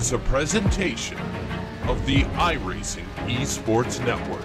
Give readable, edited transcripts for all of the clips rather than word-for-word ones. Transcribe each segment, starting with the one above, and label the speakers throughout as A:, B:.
A: is a presentation of the iRacing Esports Network.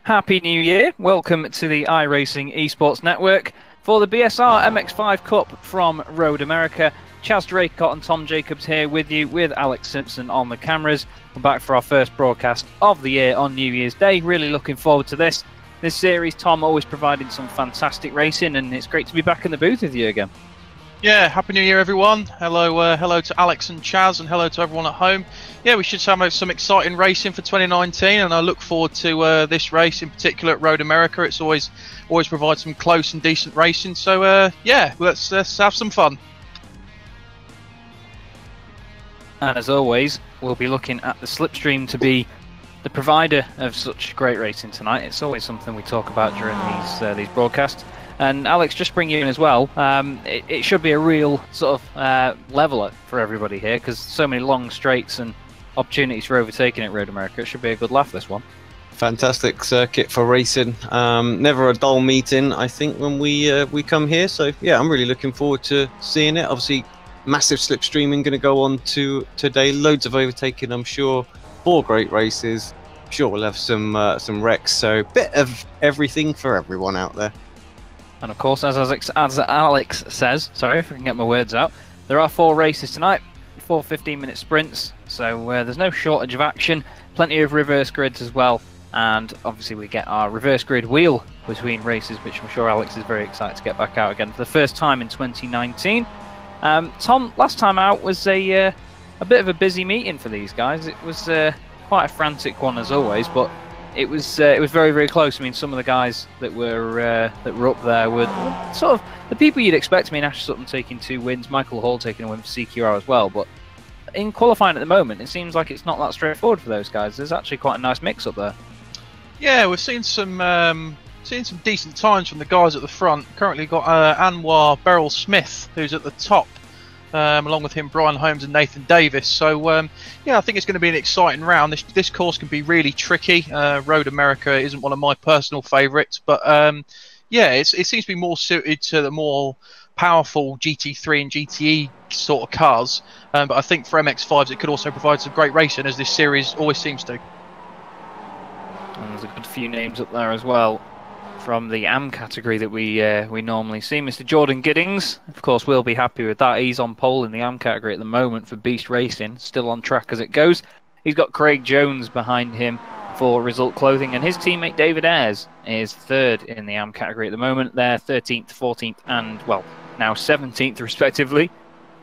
B: Happy New Year. Welcome to the iRacing Esports Network for the BSR MX5 Cup from Road America. Chaz Draycott and Tom Jacobs here with you, with Alex Simpson on the cameras. We're back for our first broadcast of the year on New Year's Day. Really looking forward to this series. Tom always providing some fantastic racing, and it's great to be back in the booth with you again.
C: Yeah, Happy New Year, everyone. Hello to Alex and Chaz, and hello to everyone at home. Yeah, we should have some exciting racing for 2019, and I look forward to this race in particular at Road America. It's always provides some close and decent racing. So yeah, let's have some fun.
B: And as always, we'll be looking at the slipstream to be the provider of such great racing tonight. It's always something we talk about during these broadcasts. And Alex, just bring you in as well. It should be a real sort of leveler for everybody here, because so many long straights and opportunities for overtaking at Road America. It should be a good laugh, this one.
D: Fantastic circuit for racing. Never a dull meeting, I think, when we come here. So yeah, I'm really looking forward to seeing it. Obviously, massive slipstreaming going to go on today. Loads of overtaking, I'm sure. 4 great races. I'm sure we'll have some wrecks. So bit of everything for everyone out there.
B: And of course, as Alex says, sorry if I can get my words out, there are 4 races tonight, 4 15-minute sprints, so there's no shortage of action, plenty of reverse grids as well, and obviously we get our reverse grid wheel between races, which I'm sure Alex is very excited to get back out again for the first time in 2019. Tom, last time out was a bit of a busy meeting for these guys. It was quite a frantic one as always, but it was very, very close. I mean, some of the guys that were up there were sort of the people you'd expect. I mean, Ash Sutton taking 2 wins, Michael Hall taking a win for CQR as well. But in qualifying at the moment, it seems like it's not that straightforward for those guys. There's actually quite a nice mix up there. Yeah,
C: we've seen some decent times from the guys at the front. Currently got Anwar Beryl Smith, who's at the top. Along with him, Brian Holmes and Nathan Davis. So yeah, I think it's going to be an exciting round. This course can be really tricky. Road America isn't one of my personal favourites, but yeah, it seems to be more suited to the more powerful GT3 and GTE sort of cars. But I think for MX5s, it could also provide some great racing, as this series always seems to.
B: And there's a good few names up there as well from the AM category that we normally see. Mr. Jordan Giddings, of course, will be happy with that. He's on pole in the AM category at the moment for Beast Racing, still on track as it goes. He's got Craig Jones behind him for Result Clothing, and his teammate David Ayres is 3rd in the AM category at the moment. They're 13th, 14th, and, well, now 17th respectively,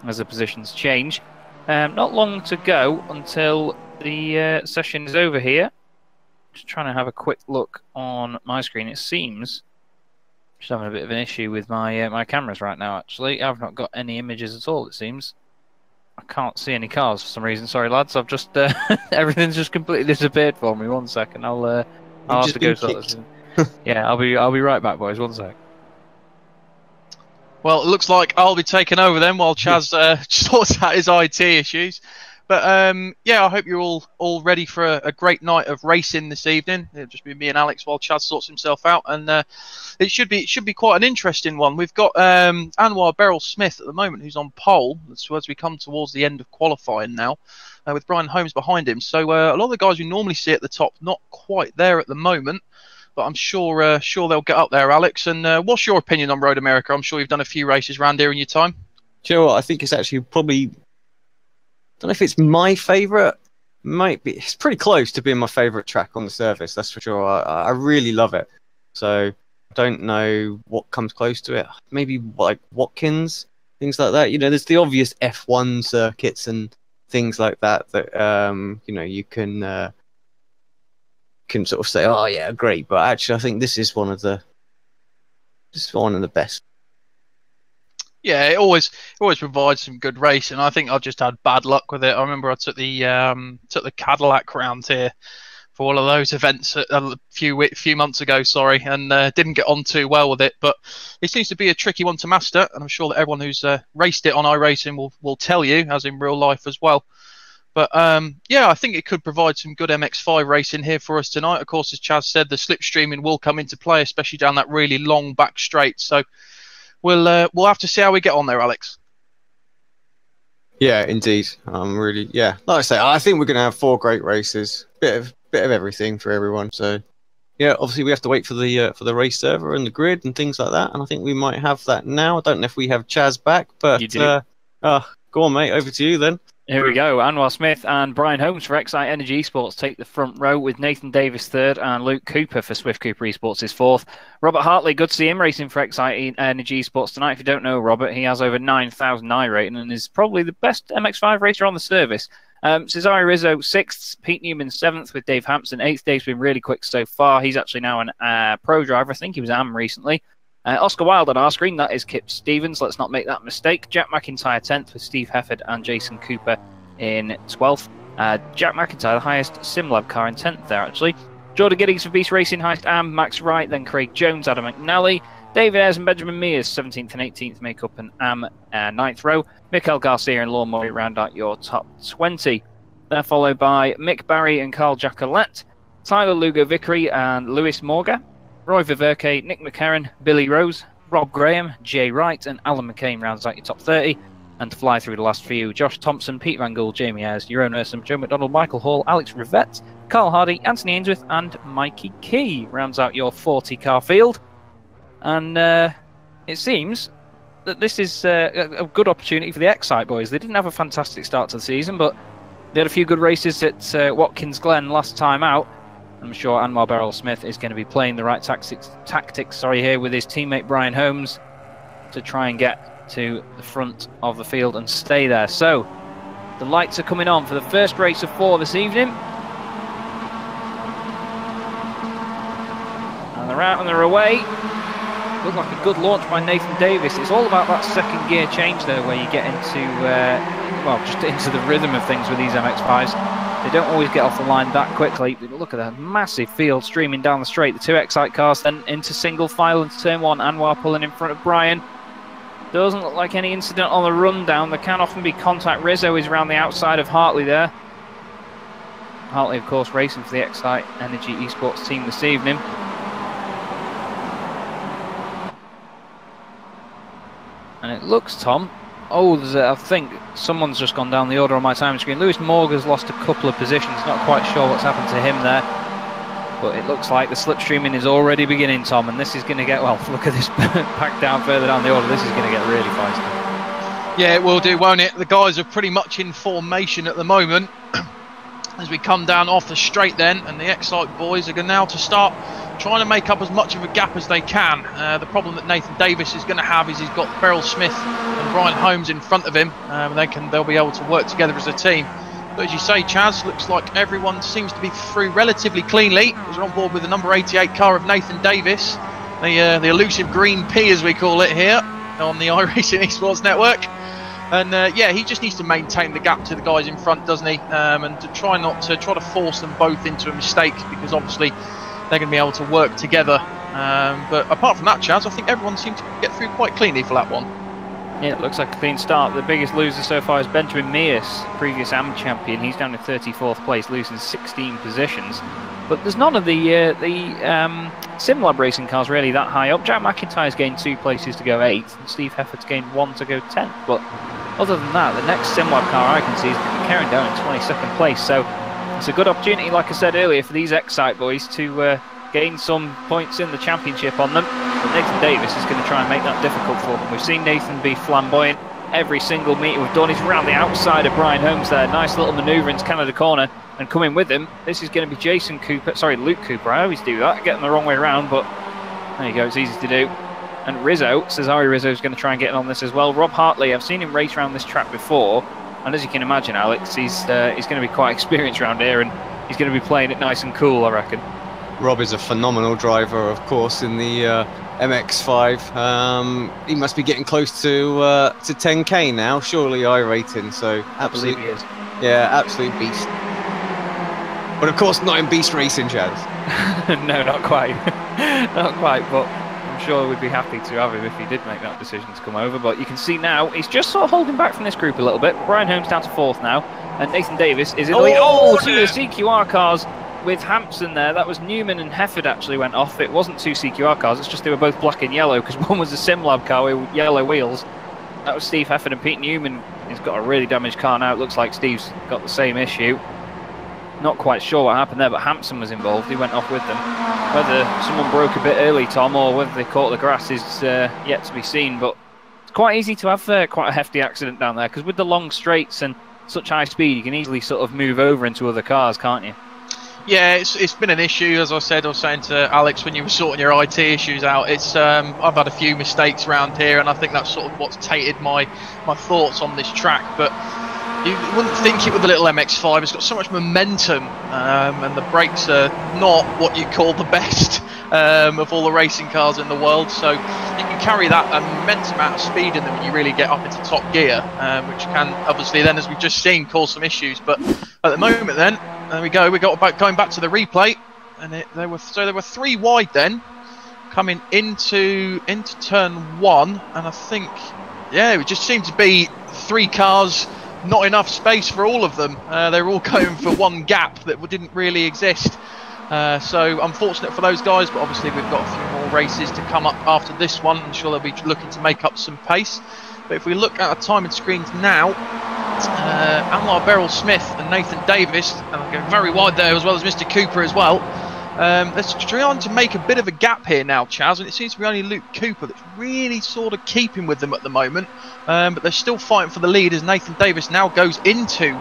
B: as the positions change. Not long to go until the session is over here. Just trying to have a quick look on my screen. It seems just having a bit of an issue with my cameras right now. Actually, I've not got any images at all. It seems I can't see any cars for some reason. Sorry, lads. I've just everything's just completely disappeared for me. 1 second. I'll have to go sort this. Yeah, I'll be right back, boys. 1 sec.
C: Well, it looks like I'll be taking over then while Chaz sorts out his IT issues. But yeah, I hope you're all ready for a great night of racing this evening. It'll just be me and Alex while Chaz sorts himself out, and it should be quite an interesting one. We've got Anwar Beryl Smith at the moment, who's on pole as we come towards the end of qualifying now, with Brian Holmes behind him. So a lot of the guys we normally see at the top, not quite there at the moment, but I'm sure they'll get up there. Alex, and what's your opinion on Road America? I'm sure you've done a few races around here in your time.
D: Do you know what? I think it's actually probably, I don't know if it's my favourite. Might be. It's pretty close to being my favourite track on the service. That's for sure. I really love it. So I don't know what comes close to it. Maybe like Watkins, things like that. You know, there's the obvious F1 circuits and things like that you know, you can can sort of say, oh yeah, great, but actually I think this is one of the best.
C: Yeah, it always provides some good racing. I think I just had bad luck with it. I remember I took the Cadillac round here for one of those events a few months ago, and didn't get on too well with it. But it seems to be a tricky one to master, and I'm sure that everyone who's raced it on iRacing will tell you, as in real life as well. But yeah, I think it could provide some good MX5 racing here for us tonight. Of course, as Chaz said, the slipstreaming will come into play, especially down that really long back straight. So we'll have to see how we get on there, Alex.
D: Yeah, indeed. Really, yeah. Like I say, I think we're going to have 4 great races. Bit of everything for everyone. So yeah, obviously we have to wait for the race server and the grid and things like that. And I think we might have that now. I don't know if we have Chaz back, but
B: You do.
D: Go on, mate. Over to you then.
B: Here we go. Anwar Smith and Brian Holmes for Excite Energy Esports take the front row, with Nathan Davis third and Luke Cooper for Swift Cooper Esports is fourth. Robert Hartley, good to see him racing for Excite Energy Esports tonight. If you don't know Robert, he has over 9,000 iRating and is probably the best MX5 racer on the service. Cesare Rizzo 6th, Pete Newman 7th with Dave Hampson 8th. Dave's been really quick so far. He's actually now an pro driver. I think he was AM recently. Oscar Wilde on our screen, that is Kip Stevens. Let's not make that mistake. Jack McIntyre 10th with Steve Hefford and Jason Cooper in 12th. Jack McIntyre, the highest SimLab car, in 10th there actually. Jordan Giddings for Beast Racing, highest AM. Max Wright, then Craig Jones, Adam McNally. David Ayres and Benjamin Mears, 17th and 18th, make up an AM 9th row. Mikael Garcia and Lawn Murray round out your top 20. They're followed by Mick Barry and Carl Jacquelette, Tyler Lugo Vickery and Lewis Morga, Roy Viverke, Nick McCarran, Billy Rose, Rob Graham, Jay Wright and Alan McCain rounds out your top 30. And to fly through the last few, Josh Thompson, Pete Van Gool, Jamie Ayres, Jeroen Ursum, Joe McDonald, Michael Hall, Alex Rivette, Carl Hardy, Anthony Ainsworth and Mikey Key rounds out your 40-car field. And it seems that this is a good opportunity for the Excite boys. They didn't have a fantastic start to the season, but they had a few good races at Watkins Glen last time out. I'm sure Anwar Beryl Smith is going to be playing the right tactics here with his teammate Brian Holmes to try and get to the front of the field and stay there. So the lights are coming on for the first race of 4 this evening. And they're out and they're away. Looked like a good launch by Nathan Davis. It's all about that second gear change though, where you get into, just into the rhythm of things with these MX5s. They don't always get off the line that quickly. Look at that massive field streaming down the straight. The 2 Excite cars then into single file into turn 1. Anwar pulling in front of Brian. Doesn't look like any incident on the rundown. There can often be contact. Rizzo is around the outside of Hartley there. Hartley, of course, racing for the Excite Energy Esports team this evening. And it looks, Tom, I think someone's just gone down the order on my timing screen. Lewis Morgan's lost a couple of positions. Not quite sure what's happened to him there. But it looks like the slipstreaming is already beginning, Tom. And this is going to get, well, look at this pack down further down the order. This is going to get really feisty.
C: Yeah, it will do, won't it? The guys are pretty much in formation at the moment. As we come down off the straight then, and the Excite boys are going now to start trying to make up as much of a gap as they can. The problem that Nathan Davis is going to have is he's got Beryl Smith and Brian Holmes in front of him. They'll be able to work together as a team. But as you say, Chaz, looks like everyone seems to be through relatively cleanly. We're on board with the number 88 car of Nathan Davis, the elusive green P as we call it here on the iRacing Esports Network. And yeah, he just needs to maintain the gap to the guys in front, doesn't he? And to try to force them both into a mistake, because obviously they're going to be able to work together. But apart from that, Chaz, I think everyone seemed to get through quite cleanly for that one.
B: Yeah, it looks like a clean start. The biggest loser so far is Benjamin Mears, previous AM champion. He's down in 34th place, losing 16 positions. But there's none of the SimLab racing cars really that high up. Jack McIntyre's gained 2 places to go 8th, and Steve Hefford's gained 1 to go 10th. But other than that, the next SimLab car I can see is carrying down in 22nd place. So it's a good opportunity, like I said earlier, for these Excite boys to gain some points in the championship on them. But Nathan Davis is going to try and make that difficult for them. We've seen Nathan be flamboyant every single meet we've done. He's around the outside of Brian Holmes there. Nice little manoeuvre into Canada corner. And coming with him, this is going to be Luke Cooper. I always do that, get them the wrong way around, but there you go, it's easy to do. And Rizzo, Cesare Rizzo, is going to try and get in on this as well. Rob Hartley, I've seen him race around this track before, and as you can imagine, Alex, he's going to be quite experienced around here, and he's going to be playing it nice and cool, I reckon.
D: Rob is a phenomenal driver, of course, in the MX5. He must be getting close to 10k now, surely, iRating. So absolute,
B: he is.
D: yeah, absolute beast. But of course, not in beast racing, Chaz.
B: No, not quite, not quite. But I'm sure we'd be happy to have him if he did make that decision to come over. But you can see now he's just sort of holding back from this group a little bit. Brian Holmes down to 4th now, and Nathan Davis is in the lead. Oh, two of the CQR cars with Hampson there. That was Newman and Hefford actually went off. It wasn't 2 CQR cars, it's just they were both black and yellow, because one was a SimLab car with yellow wheels. That was Steve Hefford, and Pete Newman has got a really damaged car now. It looks like Steve's got the same issue. Not quite sure what happened there, but Hampson was involved. He went off with them. Whether someone broke a bit early, Tom, or whether they caught the grass is yet to be seen. But it's quite easy to have quite a hefty accident down there, because with the long straights and such high speed, you can easily sort of move over into other cars, can't you?
C: Yeah, it's been an issue, as I was saying to Alex when you were sorting your IT issues out. It's I've had a few mistakes around here, and I think that's sort of what's tainted my thoughts on this track. But you wouldn't think it with the little MX5. It's got so much momentum, and the brakes are not what you call the best of all the racing cars in the world. So you can carry that immense amount of speed in them when you really get up into top gear, which can obviously then, as we've just seen, cause some issues. But at the moment, then. There we go. We got going back to the replay, and there were 3 wide then, coming into turn 1, and I think, yeah, it just seemed to be 3 cars, not enough space for all of them. They were all going for one gap that didn't really exist. So unfortunate for those guys, but obviously we've got a few more races to come up after this one. I'm sure they'll be looking to make up some pace. But if we look at our timing screens now, Anwar Beryl Smith and Nathan Davis, and I'm going very wide there, as well as Mr. Cooper as well. They're trying to make a bit of a gap here now, Chaz, and it seems to be only Luke Cooper that's really sort of keeping with them at the moment. But they're still fighting for the lead as Nathan Davis now goes into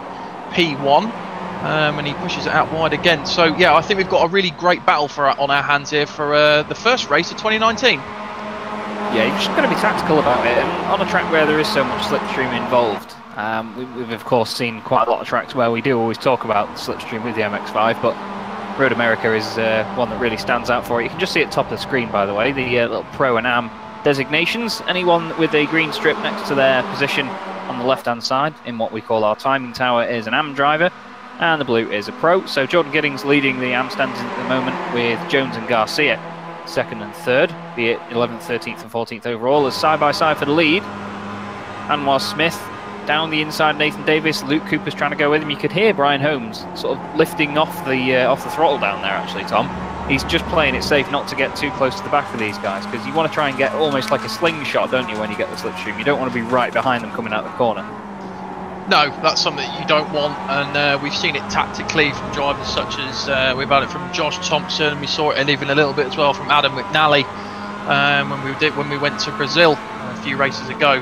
C: P1. And he pushes it out wide again. So yeah, I think we've got a really great battle on our hands here for the first race of 2019.
B: Yeah, you've just got to be tactical about it, and on a track where there is so much slipstream involved. We've of course seen quite a lot of tracks where we do always talk about slipstream with the MX5, but Road America is one that really stands out for it. You can just see at the top of the screen, by the way, the little Pro and Am designations. Anyone with a green strip next to their position on the left-hand side in what we call our timing tower is an Am driver, and the blue is a Pro. So Jordan Giddings leading the Am standings at the moment, with Jones and Garcia 2nd and 3rd, be it 11th, 13th and 14th overall, as side by side for the lead. Anwar Smith down the inside, Nathan Davis, Luke Cooper's trying to go with him. You could hear Brian Holmes sort of lifting off the throttle down there, actually, Tom. He's just playing it safe not to get too close to the back of these guys, because you want to try and get almost like a slingshot, don't you, when you get the slipstream? You don't want to be right behind them coming out the corner.
C: No, that's something that you don't want, and we've seen it tactically from drivers such as we've had it from Josh Thompson. We saw it and even a little bit as well from Adam McNally when we went to Brazil a few races ago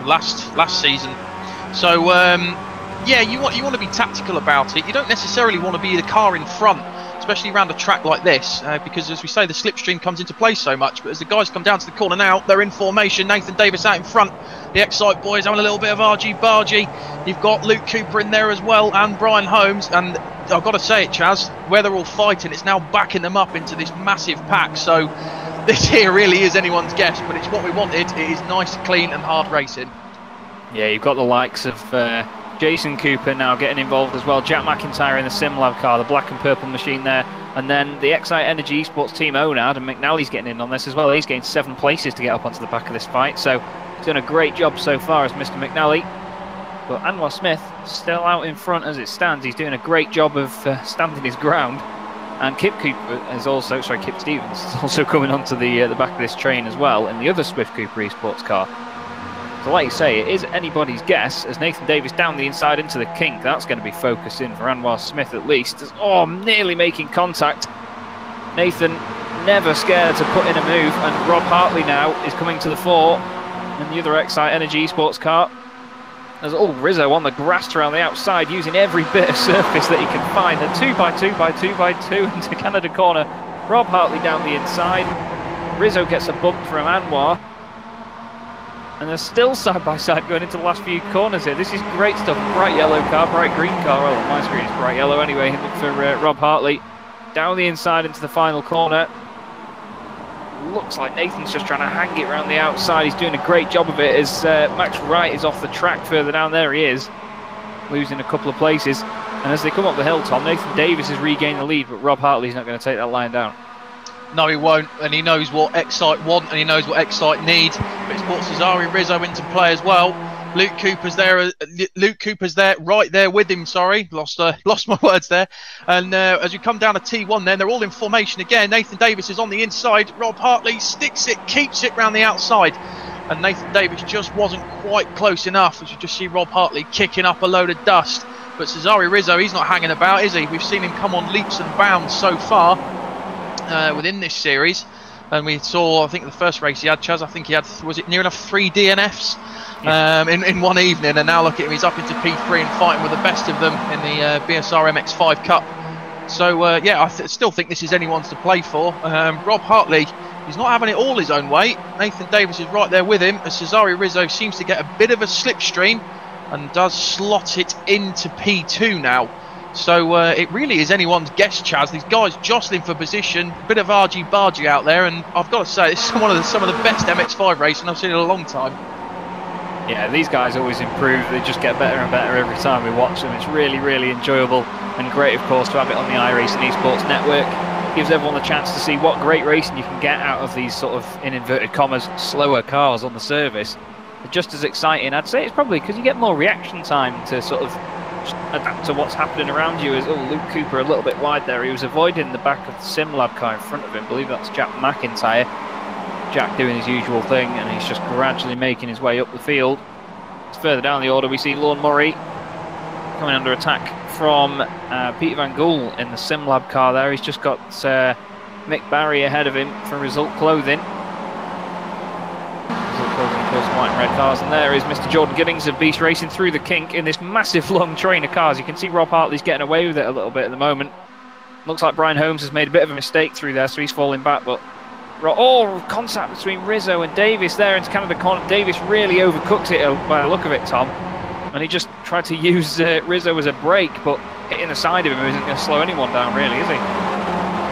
C: last season. So yeah, you want to be tactical about it. You don't necessarily want to be the car in front, especially around a track like this, because as we say, the slipstream comes into play so much. But as the guys come down to the corner now, they're in formation. Nathan Davis out in front. The Excite boys having a little bit of argy-bargy. You've got Luke Cooper in there as well, and Brian Holmes. And I've got to say it, Chaz, where they're all fighting, it's now backing them up into this massive pack. So this here really is anyone's guess, but it's what we wanted. It is nice, clean and hard racing. Yeah,
B: you've got the likes of Jason Cooper now getting involved as well. Jack McIntyre in the SimLab car, the black and purple machine there. And then the Excite Energy Esports team owner, Adam McNally's getting in on this as well. He's gained 7 places to get up onto the back of this fight. So he's done a great job so far as Mr. McNally. But Anwar Smith still out in front as it stands. He's doing a great job of standing his ground. And Kip Stevens is also coming onto the back of this train as well in the other Swift Cooper Esports car. So like you say, it is anybody's guess as Nathan Davis down the inside into the kink. That's going to be focused in for Anwar Smith at least. Nearly making contact. Nathan never scared to put in a move, and Rob Hartley now is coming to the fore in the other Excite Energy Esports car. There's Rizzo on the grass around the outside using every bit of surface that he can find. A 2x2x2x2 into Canada corner. Rob Hartley down the inside. Rizzo gets a bump from Anwar. And they're still side by side going into the last few corners here. This is great stuff. Bright yellow car, bright green car. Well, on my screen it's bright yellow anyway for Rob Hartley. down the inside into the final corner. Looks like Nathan's just trying to hang it around the outside. He's doing a great job of it as Max Wright is off the track further down. There he is, losing a couple of places. And as they come up the hill, Tom, Nathan Davis has regained the lead, but Rob Hartley's not going to take that line down.
C: No, he won't, and he knows what Excite want and he knows what Excite need. But it's brought Cesare Rizzo into play as well. Luke Cooper's there, right there with him. Sorry, lost my words there. And as we come down to T1, then they're all in formation again. Nathan Davis is on the inside. Rob Hartley sticks it, keeps it round the outside, and Nathan Davis just wasn't quite close enough. As you just see Rob Hartley kicking up a load of dust. But Cesare Rizzo, he's not hanging about, is he? We've seen him come on leaps and bounds so far within this series. And we saw, I think the first race he had, Chaz, I think he had, was it near enough 3 DNFs in one evening, and now look at him, he's up into P3 and fighting with the best of them in the BSR MX5 Cup. So yeah, I still think this is anyone's to play for. Rob Hartley, he's not having it all his own way. Nathan Davis is right there with him, as Cesare Rizzo seems to get a bit of a slipstream and does slot it into P2 now. So it really is anyone's guess, Chaz. These guys jostling for position, a bit of argy-bargy out there, and I've got to say, it's some of the best MX5 racing I've seen in a long time.
B: Yeah, these guys always improve. They just get better and better every time we watch them. It's really, really enjoyable and great, of course, to have it on the iRacing Esports Network. Gives everyone the chance to see what great racing you can get out of these sort of, in inverted commas, slower cars on the service. They're just as exciting. I'd say it's probably because you get more reaction time to sort of adapt to what's happening around you. As Luke Cooper a little bit wide there, he was avoiding the back of the SimLab car in front of him. I believe that's Jack McIntyre. Jack doing his usual thing, and he's just gradually making his way up the field. It's further down the order, we see Lorne Murray coming under attack from Peter Van Gool in the SimLab car there. He's just got Mick Barry ahead of him for Result Clothing. Of course, white and red cars, and there is Mr. Jordan Giddings of Beast Racing through the kink in this massive long train of cars. You can see Rob Hartley's getting away with it a little bit at the moment. Looks like Brian Holmes has made a bit of a mistake through there, so he's falling back, but contact between Rizzo and Davis there into Canada corner. Davis really overcooks it by the look of it, Tom, and he just tried to use Rizzo as a brake, but hitting the side of him isn't going to slow anyone down, really, is he?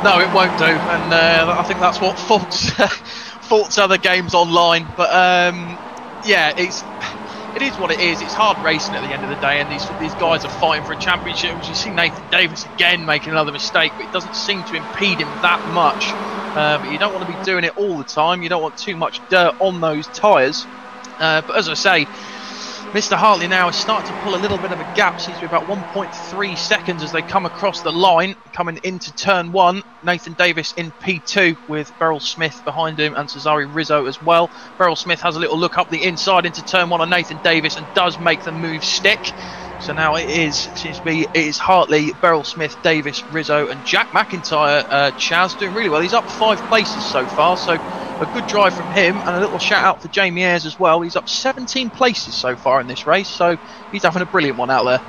C: No, it won't do, and I think that's what faults other games online. But yeah, it is what it is. It's hard racing at the end of the day, and these guys are fighting for a championship. You see Nathan Davis again making another mistake, but it doesn't seem to impede him that much. But you don't want to be doing it all the time. You don't want too much dirt on those tyres. But as I say, Mr. Hartley now is starting to pull a little bit of a gap. Seems to be about 1.3 seconds as they come across the line, coming into turn 1. Nathan Davis in P2 with Beryl Smith behind him and Cesare Rizzo as well. Beryl Smith has a little look up the inside into turn 1 on Nathan Davis and does make the move stick. So now it is Hartley, Beryl Smith, Davis, Rizzo and Jack McIntyre. Chaz doing really well. He's up 5 places so far, so a good drive from him, and a little shout out for Jamie Ayres as well. He's up 17 places so far in this race, so he's having a brilliant one out there.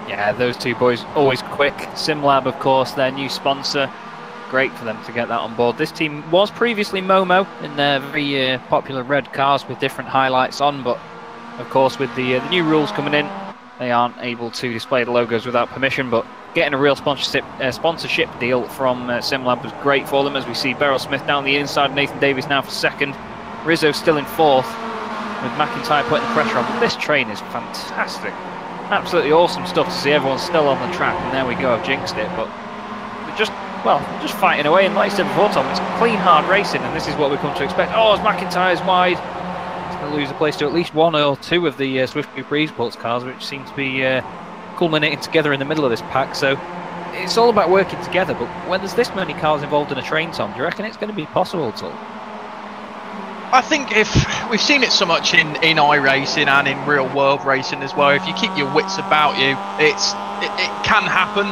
B: Yeah, those two boys always quick. SimLab, of course, their new sponsor. Great for them to get that on board. This team was previously Momo in their very popular red cars with different highlights on, but of course with the new rules coming in, they aren't able to display the logos without permission, but getting a real sponsorship deal from SimLab was great for them, as we see Beryl Smith down the inside, Nathan Davis now for second, Rizzo still in fourth, with McIntyre putting the pressure on. But this train is fantastic. Absolutely awesome stuff to see everyone still on the track, and there we go, I've jinxed it, but we're just fighting away, and like I said before, Tom, it's clean, hard racing, and this is what we come to expect. Oh, as McIntyre's wide, he's going to lose the place to at least 1 or 2 of the Swift Cooper Esports cars, which seem to be culminating together in the middle of this pack. So it's all about working together, but when there's this many cars involved in a train, Tom, do you reckon it's going to be possible at all?
C: I think if we've seen it so much in iRacing and in real world racing as well, if you keep your wits about you, it can happen.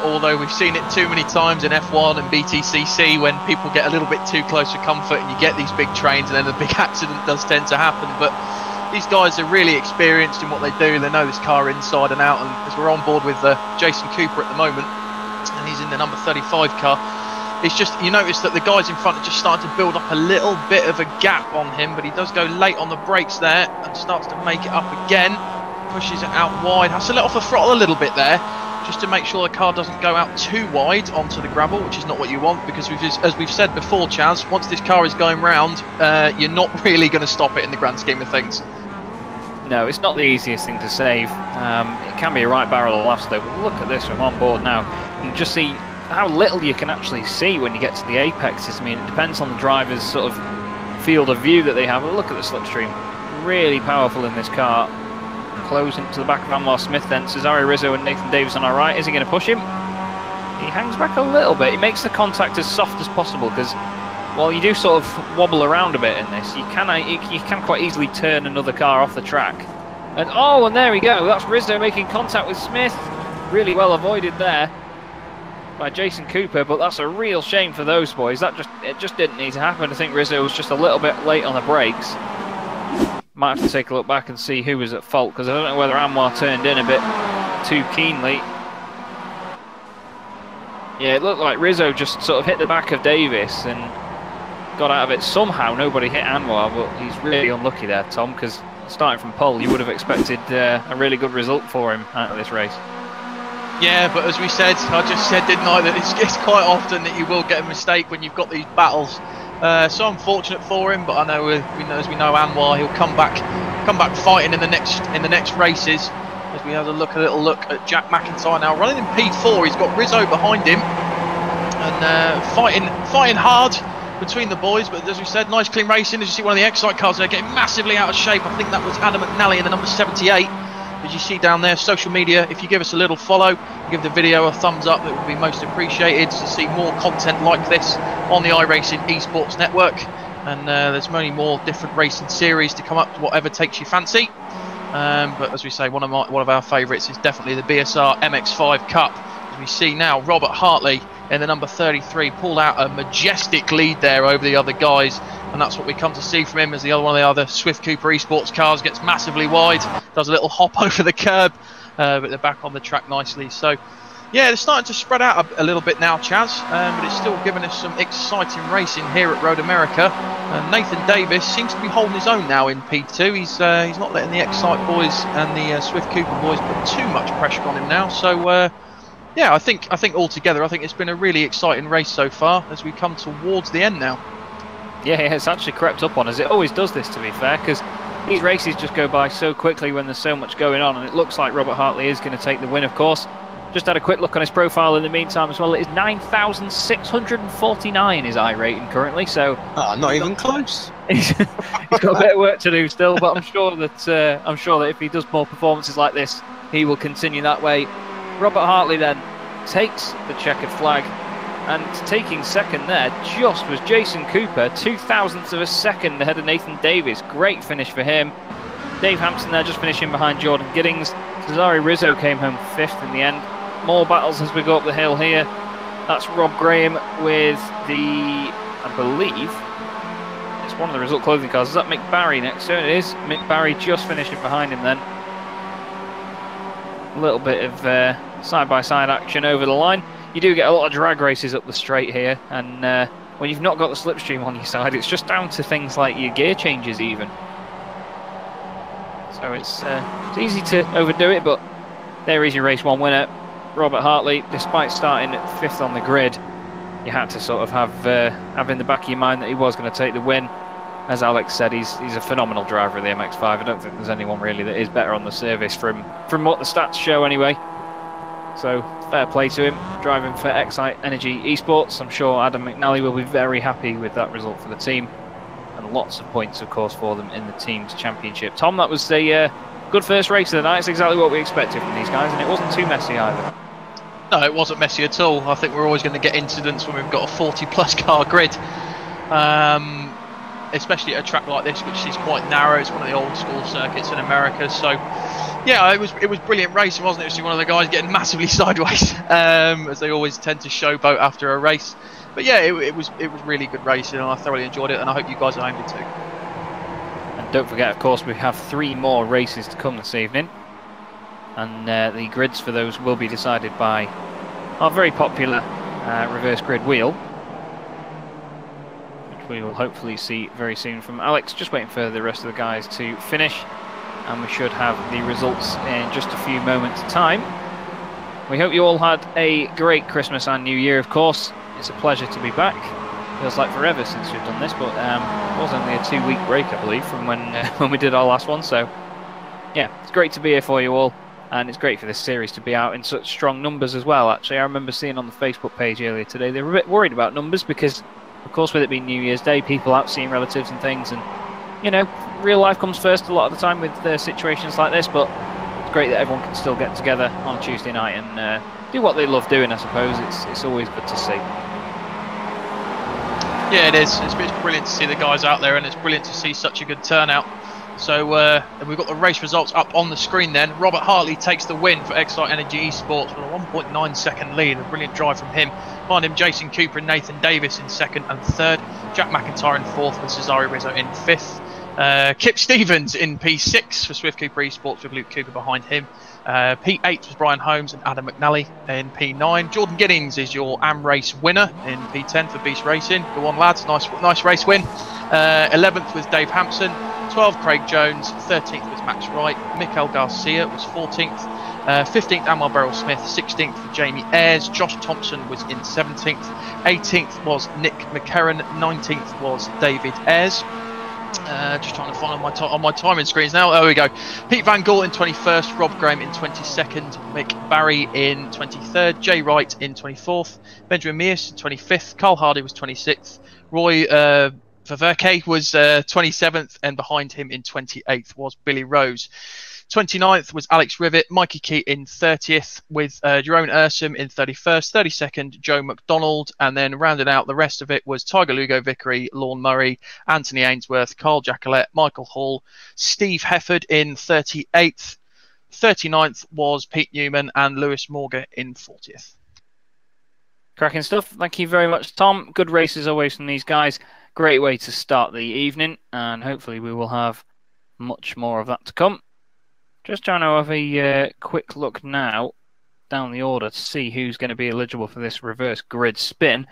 C: Although we've seen it too many times in F1 and BTCC when people get a little bit too close to comfort and you get these big trains and then a big accident does tend to happen. But these guys are really experienced in what they do. They know this car inside and out, and as we're on board with Jason Cooper at the moment, and he's in the number 35 car, it's just, you notice that the guys in front are just starting to build up a little bit of a gap on him, but he does go late on the brakes there and starts to make it up again, pushes it out wide, has to let off the throttle a little bit there, just to make sure the car doesn't go out too wide onto the gravel, which is not what you want, because as we've said before, Chaz, once this car is going round, you're not really going to stop it in the grand scheme of things.
B: No, it's not the easiest thing to save. It can be a right barrel of laughs though, but look at this from on board now. You can just see how little you can actually see when you get to the apexes. I mean, it depends on the driver's sort of field of view that they have. But look at the slipstream. Really powerful in this car. Closing to the back of Anwar Smith then. Cesare Rizzo and Nathan Davis on our right. Is he going to push him? He hangs back a little bit. He makes the contact as soft as possible because while you do sort of wobble around a bit in this, you can quite easily turn another car off the track. And oh, and there we go. That's Rizzo making contact with Smith. Really well avoided there by Jason Cooper, but that's a real shame for those boys. It just didn't need to happen. I think Rizzo was just a little bit late on the brakes. Might have to take a look back and see who was at fault, because I don't know whether Anwar turned in a bit too keenly. Yeah, it looked like Rizzo just sort of hit the back of Davis and got out of it. Somehow nobody hit Anwar, but he's really unlucky there, Tom, because starting from pole you would have expected a really good result for him out of this race.
C: Yeah, but as we said, I just said, didn't I, that it's quite often that you will get a mistake when you've got these battles. So unfortunate for him, but I know, as we know, Anwar, he'll come back fighting in the next races. As we have a little look at Jack McIntyre now running in P4. He's got Rizzo behind him and fighting hard between the boys. But as we said, nice clean racing. As you see, one of the Excite cars there getting massively out of shape. I think that was Adam McNally in the number 78. As you see down there, social media, if you give us a little follow, give the video a thumbs up, that would be most appreciated to see more content like this on the iRacing Esports Network. And there's many more different racing series to come up, whatever takes your fancy. But as we say, one of our favourites is definitely the BSR MX5 Cup. As we see now, Robert Hartley in the number 33 pulled out a majestic lead there over the other guys. And that's what we come to see from him, as the other one of the other Swift Cooper Esports cars gets massively wide, does a little hop over the curb, but they're back on the track nicely. So, yeah, they're starting to spread out a little bit now, Chaz, but it's still giving us some exciting racing here at Road America. Nathan Davis seems to be holding his own now in P2. He's not letting the Excite boys and the Swift Cooper boys put too much pressure on him now. So, yeah, I think altogether, I think it's been a really exciting race so far as we come towards the end now.
B: Yeah, it's actually crept up on us. It always does this, to be fair, because these races just go by so quickly when there's so much going on, and it looks like Robert Hartley is going to take the win, of course. Just had a quick look on his profile in the meantime as well. It is 9,649 his iRating currently, so...
D: not even close.
B: He's got a bit of work to do still, but I'm sure that if he does more performances like this, he will continue that way. Robert Hartley then takes the checkered flag. And taking second there just was Jason Cooper, 0.02 of a second ahead of Nathan Davis. Great finish for him. Dave Hampson there just finishing behind Jordan Giddings. Cesare Rizzo came home 5th in the end. More battles as we go up the hill here. That's Rob Graham with the, I believe, it's one of the Result Clothing cars. Is that Mick Barry next to it? It is. Mick Barry just finishing behind him then. A little bit of side-by-side action over the line. You do get a lot of drag races up the straight here, and when you've not got the slipstream on your side, it's just down to things like your gear changes even. So it's easy to overdo it, but there is your race 1 winner. Robert Hartley, despite starting at 5th on the grid, you had to sort of have in the back of your mind that he was going to take the win. As Alex said, he's a phenomenal driver of the MX5. I don't think there's anyone really that is better on the service from what the stats show anyway. So fair play to him, driving for Excite Energy Esports. I'm sure Adam McNally will be very happy with that result for the team. And lots of points, of course, for them in the team's championship. Tom, that was a good first race of the night. It's exactly what we expected from these guys, and it wasn't too messy either.
C: No, it wasn't messy at all. I think we're always going to get incidents when we've got a 40-plus car grid. Especially at a track like this, which is quite narrow. It's one of the old school circuits in America. So, yeah, it was brilliant racing, wasn't it? See one of the guys getting massively sideways, as they always tend to showboat after a race. But yeah, it was really good racing, and I thoroughly enjoyed it, and I hope you guys are home too.
B: And don't forget, of course, we have 3 more races to come this evening, and the grids for those will be decided by our very popular reverse grid wheel. We will hopefully see very soon from Alex. Just waiting for the rest of the guys to finish, and we should have the results in just a few moments' time. We hope you all had a great Christmas and New Year, of course. It's a pleasure to be back. Feels like forever since we've done this, but it was only a 2-week break, I believe, from when we did our last one. So, yeah, it's great to be here for you all, and it's great for this series to be out in such strong numbers as well. Actually, I remember seeing on the Facebook page earlier today, they were a bit worried about numbers because, of course, with it being New Year's Day, people out seeing relatives and things, and, you know, real life comes first a lot of the time with situations like this, but it's great that everyone can still get together on Tuesday night and do what they love doing, I suppose. It's always good to see.
C: Yeah, it is. It's brilliant to see the guys out there, and it's brilliant to see such a good turnout. So we've got the race results up on the screen then. Robert Hartley takes the win for Excite Energy Esports with a 1.9 second lead. A brilliant drive from him. Behind him, Jason Cooper and Nathan Davis in second and third. Jack McIntyre in fourth with Cesare Rizzo in fifth. Kip Stevens in P6 for Swift Cooper Esports with Luke Cooper behind him. P8 was Brian Holmes and Adam McNally in P9. Jordan Giddings is your AM race winner in P10 for Beast Racing. Go on, lads, nice race win. 11th was Dave Hampson, 12th Craig Jones, 13th was Max Wright, Mikael Garcia was 14th, 15th Amal Beryl Smith, 16th for Jamie Ayres, Josh Thompson was in 17th, 18th was Nick McCarran, 19th was David Ayres. Just trying to find on my timing screens now. There we go. Pete Van Gaal in 21st, Rob Graham in 22nd, Mick Barry in 23rd, Jay Wright in 24th, Benjamin Mears in 25th, Carl Hardy was 26th, Roy Ververke was 27th, and behind him in 28th was Billy Rose. 29th was Alex Rivet, Mikey Key in 30th, with Jerome Ursum in 31st, 32nd Joe McDonald, and then rounded out the rest of it was Tiger Lugo Vickery, Lorne Murray, Anthony Ainsworth, Carl Jackalette, Michael Hall, Steve Hefford in 38th, 39th was Pete Newman, and Lewis Morgan in 40th.
B: Cracking stuff. Thank you very much, Tom. Good races always from these guys. Great way to start the evening, and hopefully we will have much more of that to come. Just trying to have a quick look now down the order to see who's going to be eligible for this reverse grid spin.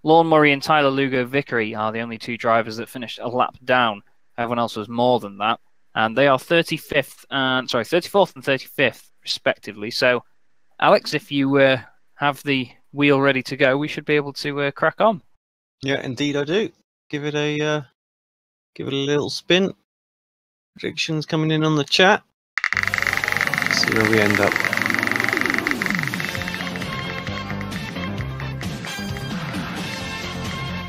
B: Lorne Murray and Tyler Lugo Vickery are the only two drivers that finished a lap down. Everyone else was more than that. And they are 34th and 35th, respectively. So, Alex, if you have the wheel ready to go, we should be able to crack on.
D: Yeah, indeed I do. Give it a little spin. Predictions coming in on the chat. Let's see where we end up.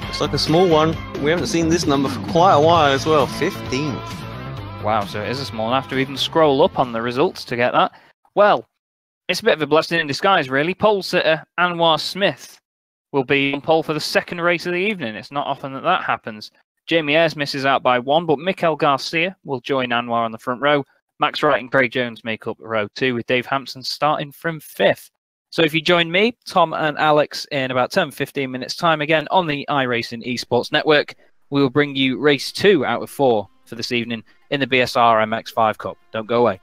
D: Looks like a small one. We haven't seen this number for quite a while as well. 15th.
B: Wow, so it is a small one. I have to even scroll up on the results to get that. Well, it's a bit of a blessing in disguise, really. Pole sitter Anwar Smith will be on pole for the second race of the evening. It's not often that happens. Jamie Ayres misses out by one, but Mikael Garcia will join Anwar on the front row. Max Wright and Craig Jones make up row 2, with Dave Hampson starting from 5th. So if you join me, Tom and Alex in about 10-15 minutes time again on the iRacing Esports Network, we will bring you race 2 out of 4 for this evening in the BSR MX5 Cup. Don't go away.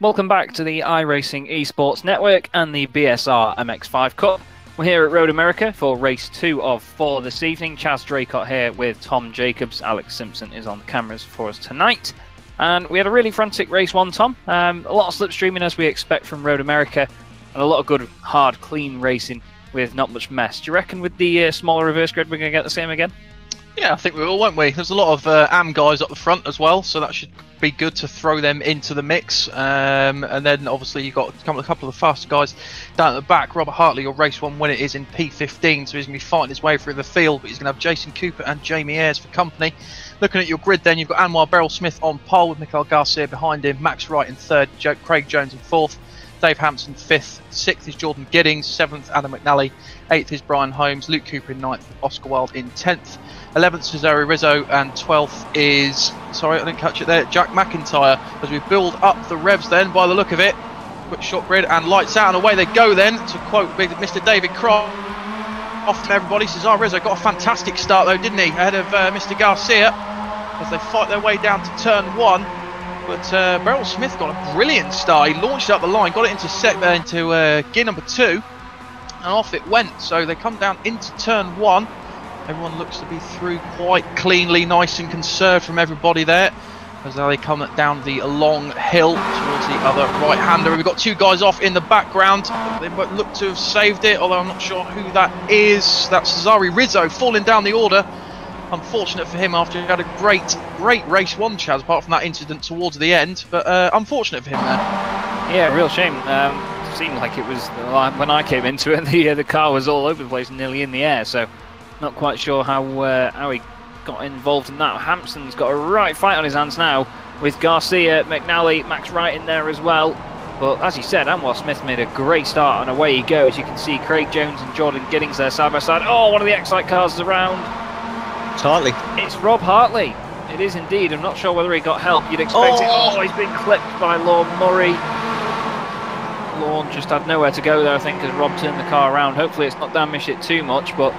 B: Welcome back to the iRacing Esports Network and the BSR MX5 Cup. We're here at Road America for race 2 of 4 this evening. Chaz Draycott here with Tom Jacobs. Alex Simpson is on the cameras for us tonight. And we had a really frantic race 1, Tom. A lot of slipstreaming as we expect from Road America, and a lot of good, hard, clean racing with not much mess. Do you reckon with the smaller reverse grid we're going to get the same again?
C: Yeah, I think we will, won't we? There's a lot of AM guys up the front as well, so that should be good to throw them into the mix. And then obviously you've got a couple of faster guys down at the back. Robert Hartley, your race 1 winner, is in P15, so he's going to be fighting his way through the field, but he's going to have Jason Cooper and Jamie Ayres for company. Looking at your grid then, you've got Anwar Beryl Smith on pole with Mikael Garcia behind him, Max Wright in 3rd, Craig Jones in 4th, Dave Hampson 5th, 6th is Jordan Giddings, 7th Adam McNally, 8th is Brian Holmes, Luke Cooper in 9th, Oscar Wilde in 10th, 11th Cesare Rizzo, and 12th is, sorry I didn't catch it there, Jack McIntyre. As we build up the revs then, by the look of it, quick short grid and lights out, and away they go then, to quote Mr. David Croft. Off from everybody, Cesare Rizzo got a fantastic start though, didn't he, ahead of Mr. Garcia, as they fight their way down to turn 1. But Beryl Smith got a brilliant start. He launched up the line, got it into gear number 2, and off it went. So they come down into turn 1. Everyone looks to be through quite cleanly, nice and conserved from everybody there. As they come down the long hill towards the other right-hander. We've got 2 guys off in the background. They might look to have saved it, although I'm not sure who that is. That's Cesare Rizzo falling down the order. Unfortunate for him after he had a great race 1, Chaz, apart from that incident towards the end. But unfortunate for him there.
B: Yeah, real shame. Seemed like it was, when I came into it, the car was all over the place, nearly in the air. So not quite sure how he got involved in that. Hampson's got a right fight on his hands now with Garcia, McNally, Max Wright in there as well. But as you said, Anwar Smith made a great start, and away he goes. You can see Craig Jones and Jordan Giddings there side by side. Oh, one of the Excite cars is around.
D: It's Hartley.
B: It's Rob Hartley. It is indeed. I'm not sure whether he got help. You'd expect it. Oh, he's been clipped by Lorne Murray. Lorne just had nowhere to go there, I think, as Rob turned the car around. Hopefully it's not damaged it too much, but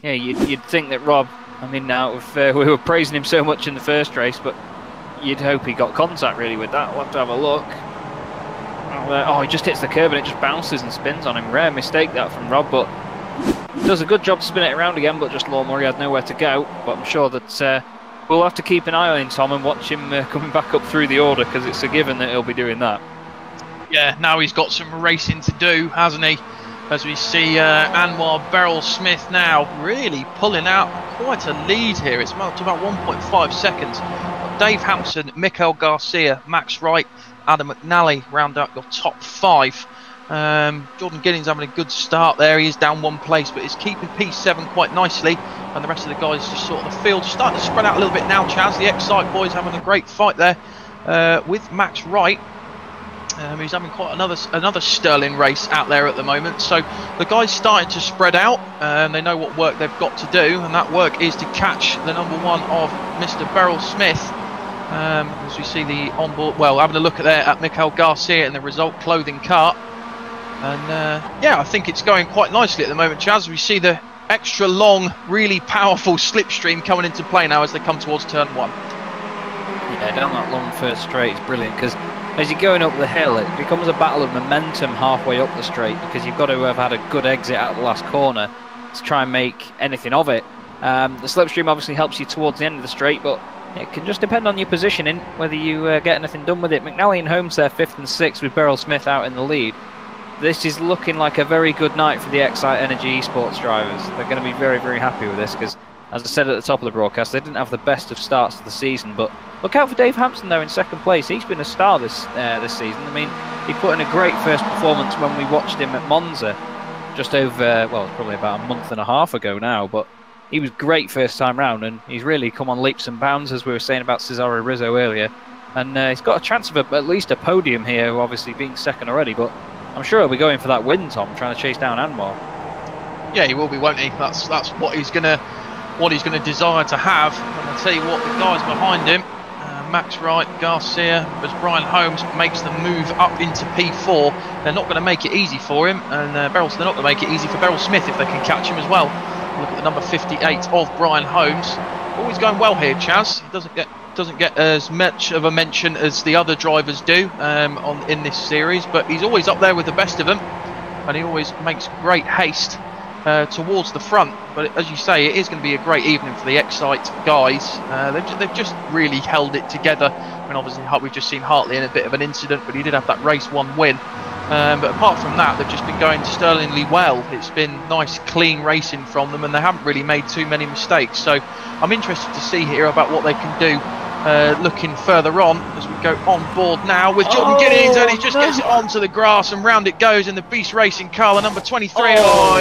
B: yeah, you'd think that Rob, I mean, now if we were praising him so much in the first race, but you'd hope he got contact really with that. We'll have to have a look. Oh, he just hits the curb and it just bounces and spins on him. Rare mistake that from Rob, but does a good job to spin it around again, but just Lorne Murray had nowhere to go. But I'm sure that we'll have to keep an eye on him, Tom, and watch him coming back up through the order, because it's a given that he'll be doing that. Yeah,
C: now he's got some racing to do, hasn't he? As we see Anwar Beryl Smith now really pulling out quite a lead here. It's up to about 1.5 seconds. Dave Hampson, Mikael Garcia, Max Wright, Adam McNally round out your top 5. Jordan Giddings having a good start there. He is down 1 place, but he's keeping P7 quite nicely, and the rest of the guys just sort of the field starting to spread out a little bit now. Chaz, the Excite boys having a great fight there with Max Wright. He's having quite another sterling race out there at the moment. So the guys starting to spread out. They know what work they've got to do, and that work is to catch the number 1 of Mr. Beryl Smith. As we see the onboard, well, having a look at Mikael Garcia in the Result Clothing car. And yeah, I think it's going quite nicely at the moment, Chaz. We see the extra long, really powerful slipstream coming into play now as they come towards turn 1.
B: Yeah, down that long first straight is brilliant, because as you're going up the hill, it becomes a battle of momentum halfway up the straight, because you've got to have had a good exit out of the last corner to try and make anything of it. The slipstream obviously helps you towards the end of the straight, but it can just depend on your positioning, whether you get anything done with it. McNally and Holmes there 5th and 6th with Beryl Smith out in the lead. This is looking like a very good night for the Excite Energy Esports drivers. They're going to be very, very happy with this, because, as I said at the top of the broadcast, they didn't have the best of starts to the season. But look out for Dave Hampson, though, in 2nd place. He's been a star this season. I mean, he put in a great first performance when we watched him at Monza, just over, well, probably about a month and a half ago now. But he was great first time round, and he's really come on leaps and bounds, as we were saying about Cesare Rizzo earlier. And he's got a chance of at least a podium here, obviously being 2nd already, but I'm sure he'll be going for that win, Tom, trying to chase down Anwar.
C: Yeah, he will be, won't he? That's what he's gonna desire to have. And I'll tell you what, the guys behind him, Max Wright, Garcia, as Brian Holmes makes the move up into P4, they're not going to make it easy for him, and they're not going to make it easy for Beryl Smith if they can catch him as well. Look at the number 58 of Brian Holmes. Always going well here, Chaz. He doesn't doesn't get as much of a mention as the other drivers do in this series, but he's always up there with the best of them, and he always makes great haste towards the front. But as you say, it is going to be a great evening for the Excite guys. They've just really held it together. I mean, obviously we've just seen Hartley in a bit of an incident, but he did have that race 1 win. But apart from that, they've just been going sterlingly well. It's been nice, clean racing from them, and they haven't really made too many mistakes. So I'm interested to see here about what they can do looking further on as we go on board now with Jordan Giddings, and he just gets it onto the grass, and round it goes in the Beast Racing car, the number 23.